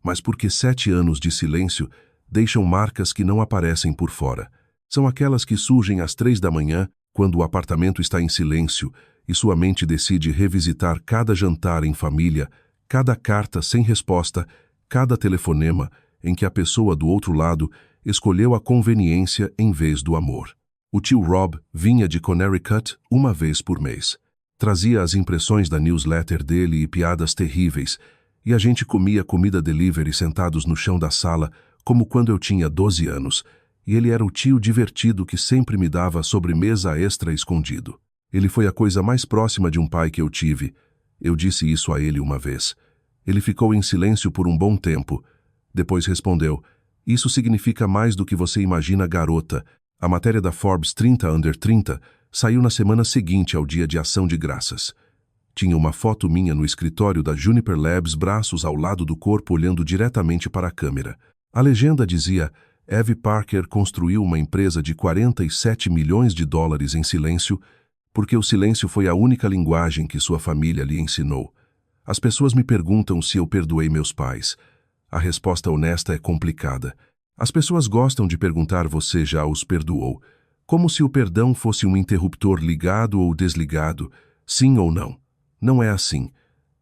Speaker 1: mas porque 7 anos de silêncio deixam marcas que não aparecem por fora. São aquelas que surgem às 3 da manhã, quando o apartamento está em silêncio, e sua mente decide revisitar cada jantar em família, cada carta sem resposta, cada telefonema em que a pessoa do outro lado escolheu a conveniência em vez do amor. O tio Rob vinha de Connecticut uma vez por mês. Trazia as impressões da newsletter dele e piadas terríveis, e a gente comia comida delivery sentados no chão da sala, como quando eu tinha 12 anos, e ele era o tio divertido que sempre me dava sobremesa extra escondido. Ele foi a coisa mais próxima de um pai que eu tive. Eu disse isso a ele uma vez. Ele ficou em silêncio por um bom tempo. Depois respondeu, isso significa mais do que você imagina, garota. A matéria da Forbes 30 Under 30 saiu na semana seguinte ao Dia de Ação de Graças. Tinha uma foto minha no escritório da Juniper Labs, braços ao lado do corpo olhando diretamente para a câmera. A legenda dizia, Eve Parker construiu uma empresa de 47 milhões de dólares em silêncio, porque o silêncio foi a única linguagem que sua família lhe ensinou. As pessoas me perguntam se eu perdoei meus pais. A resposta honesta é complicada. As pessoas gostam de perguntar você já os perdoou, como se o perdão fosse um interruptor ligado ou desligado, sim ou não. Não é assim.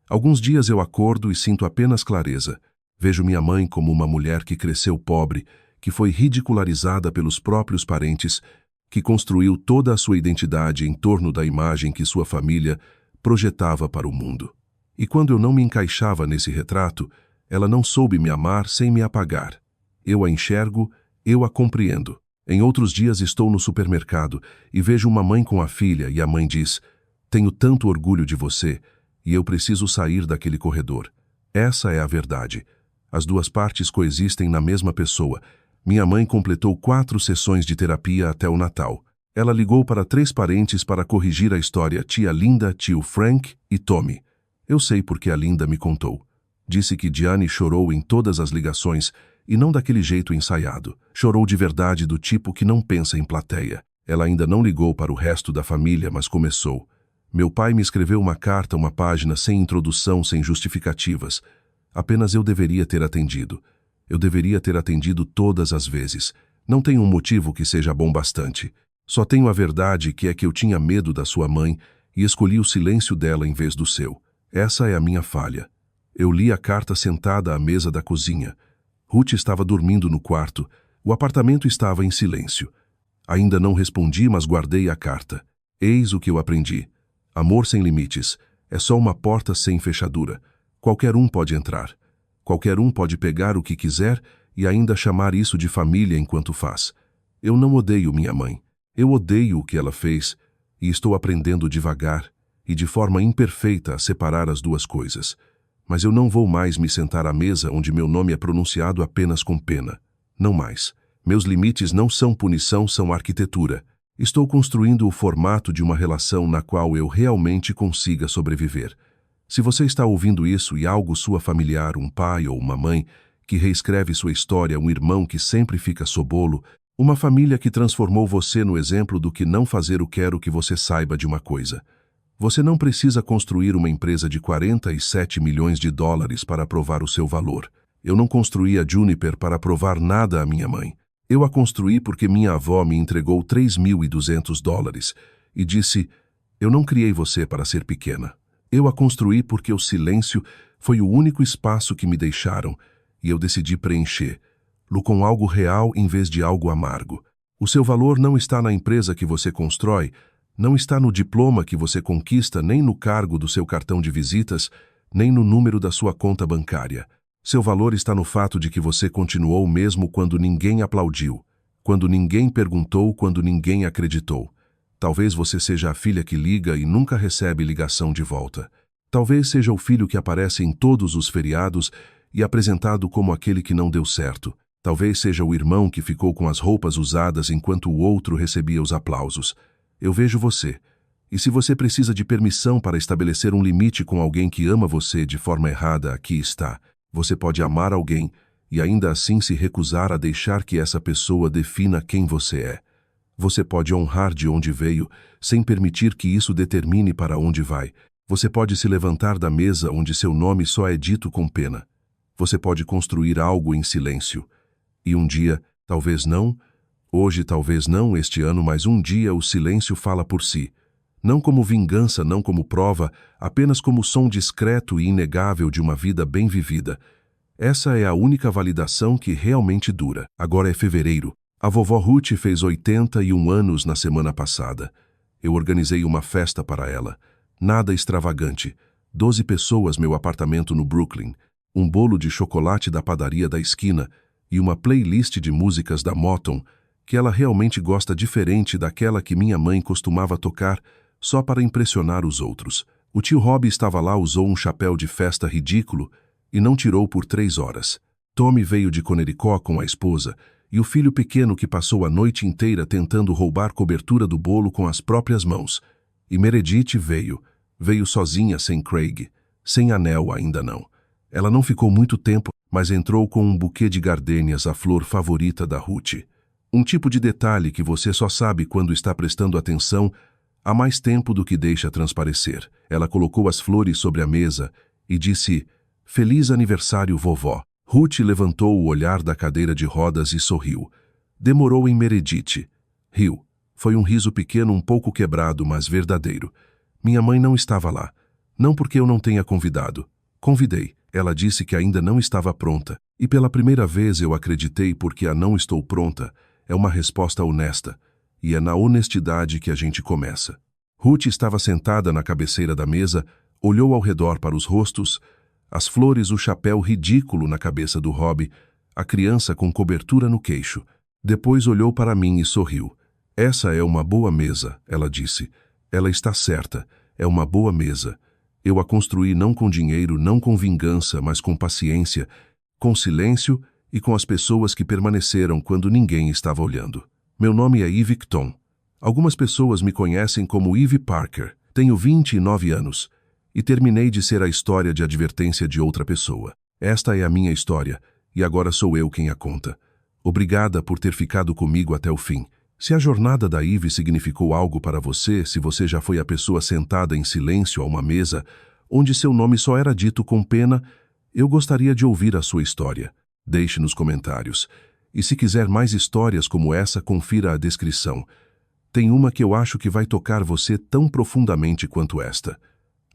Speaker 1: Alguns dias eu acordo e sinto apenas clareza. Vejo minha mãe como uma mulher que cresceu pobre, que foi ridicularizada pelos próprios parentes, que construiu toda a sua identidade em torno da imagem que sua família projetava para o mundo. E quando eu não me encaixava nesse retrato, ela não soube me amar sem me apagar. Eu a enxergo, eu a compreendo. Em outros dias estou no supermercado e vejo uma mãe com a filha e a mãe diz, tenho tanto orgulho de você e eu preciso sair daquele corredor. Essa é a verdade. As duas partes coexistem na mesma pessoa. Minha mãe completou 4 sessões de terapia até o Natal. Ela ligou para 3 parentes para corrigir a história, tia Linda, tio Frank e Tommy. Eu sei porque a Linda me contou. Disse que Diane chorou em todas as ligações e não daquele jeito ensaiado. Chorou de verdade, do tipo que não pensa em plateia. Ela ainda não ligou para o resto da família, mas começou. Meu pai me escreveu uma carta, uma página, sem introdução, sem justificativas. Apenas eu deveria ter atendido. Eu deveria ter atendido todas as vezes. Não tenho um motivo que seja bom bastante. Só tenho a verdade, que é que eu tinha medo da sua mãe e escolhi o silêncio dela em vez do seu. Essa é a minha falha. Eu li a carta sentada à mesa da cozinha. Ruth estava dormindo no quarto. O apartamento estava em silêncio. Ainda não respondi, mas guardei a carta. Eis o que eu aprendi. Amor sem limites. É só uma porta sem fechadura. Qualquer um pode entrar. Qualquer um pode pegar o que quiser e ainda chamar isso de família enquanto faz. Eu não odeio minha mãe. Eu odeio o que ela fez e estou aprendendo devagar e de forma imperfeita a separar as duas coisas. Mas eu não vou mais me sentar à mesa onde meu nome é pronunciado apenas com pena. Não mais. Meus limites não são punição, são arquitetura. Estou construindo o formato de uma relação na qual eu realmente consiga sobreviver. Se você está ouvindo isso e algo sua familiar, um pai ou uma mãe, que reescreve sua história, um irmão que sempre fica sobolo, uma família que transformou você no exemplo do que não fazer, quero que você saiba de uma coisa. Você não precisa construir uma empresa de 47 milhões de dólares para provar o seu valor. Eu não construí a Juniper para provar nada à minha mãe. Eu a construí porque minha avó me entregou $3.200 e disse: eu não criei você para ser pequena. Eu a construí porque o silêncio foi o único espaço que me deixaram e eu decidi preencher-lo com algo real em vez de algo amargo. O seu valor não está na empresa que você constrói, não está no diploma que você conquista, nem no cargo do seu cartão de visitas, nem no número da sua conta bancária. Seu valor está no fato de que você continuou mesmo quando ninguém aplaudiu, quando ninguém perguntou, quando ninguém acreditou. Talvez você seja a filha que liga e nunca recebe ligação de volta. Talvez seja o filho que aparece em todos os feriados e apresentado como aquele que não deu certo. Talvez seja o irmão que ficou com as roupas usadas enquanto o outro recebia os aplausos. Eu vejo você. E se você precisa de permissão para estabelecer um limite com alguém que ama você de forma errada, aqui está. Você pode amar alguém e ainda assim se recusar a deixar que essa pessoa defina quem você é. Você pode honrar de onde veio, sem permitir que isso determine para onde vai. Você pode se levantar da mesa onde seu nome só é dito com pena. Você pode construir algo em silêncio. E um dia, talvez não, hoje talvez não, este ano, mas um dia o silêncio fala por si. Não como vingança, não como prova, apenas como som discreto e inegável de uma vida bem vivida. Essa é a única validação que realmente dura. Agora é fevereiro. A vovó Ruth fez 81 anos na semana passada. Eu organizei uma festa para ela. Nada extravagante. 12 pessoas, meu apartamento no Brooklyn, um bolo de chocolate da padaria da esquina e uma playlist de músicas da Motown, que ela realmente gosta diferente daquela que minha mãe costumava tocar só para impressionar os outros. O tio Rob estava lá, usou um chapéu de festa ridículo e não tirou por 3 horas. Tommy veio de Conericó com a esposa e o filho pequeno que passou a noite inteira tentando roubar cobertura do bolo com as próprias mãos. E Meredith veio sozinha, sem Craig, sem anel ainda não. Ela não ficou muito tempo, mas entrou com um buquê de gardênias, a flor favorita da Ruth. Um tipo de detalhe que você só sabe quando está prestando atenção há mais tempo do que deixa transparecer. Ela colocou as flores sobre a mesa e disse: "Feliz aniversário, vovó." Ruth levantou o olhar da cadeira de rodas e sorriu. Demorou em Meredith. Riu. Foi um riso pequeno, um pouco quebrado, mas verdadeiro. Minha mãe não estava lá. Não porque eu não tenha convidado. Convidei. Ela disse que ainda não estava pronta. E pela primeira vez eu acreditei, porque a "não estou pronta" é uma resposta honesta. E é na honestidade que a gente começa. Ruth estava sentada na cabeceira da mesa, olhou ao redor para os rostos, as flores, o chapéu ridículo na cabeça do Rob, a criança com cobertura no queixo. Depois olhou para mim e sorriu. "Essa é uma boa mesa", ela disse. "Ela está certa. É uma boa mesa. Eu a construí não com dinheiro, não com vingança, mas com paciência, com silêncio e com as pessoas que permaneceram quando ninguém estava olhando. Meu nome é Eve Kton. Algumas pessoas me conhecem como Eve Parker. Tenho 29 anos e terminei de ser a história de advertência de outra pessoa. Esta é a minha história e agora sou eu quem a conta. Obrigada por ter ficado comigo até o fim. Se a jornada da Eve significou algo para você, se você já foi a pessoa sentada em silêncio a uma mesa, onde seu nome só era dito com pena, eu gostaria de ouvir a sua história. Deixe nos comentários. E se quiser mais histórias como essa, confira a descrição. Tem uma que eu acho que vai tocar você tão profundamente quanto esta.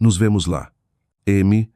Speaker 1: Nos vemos lá. M.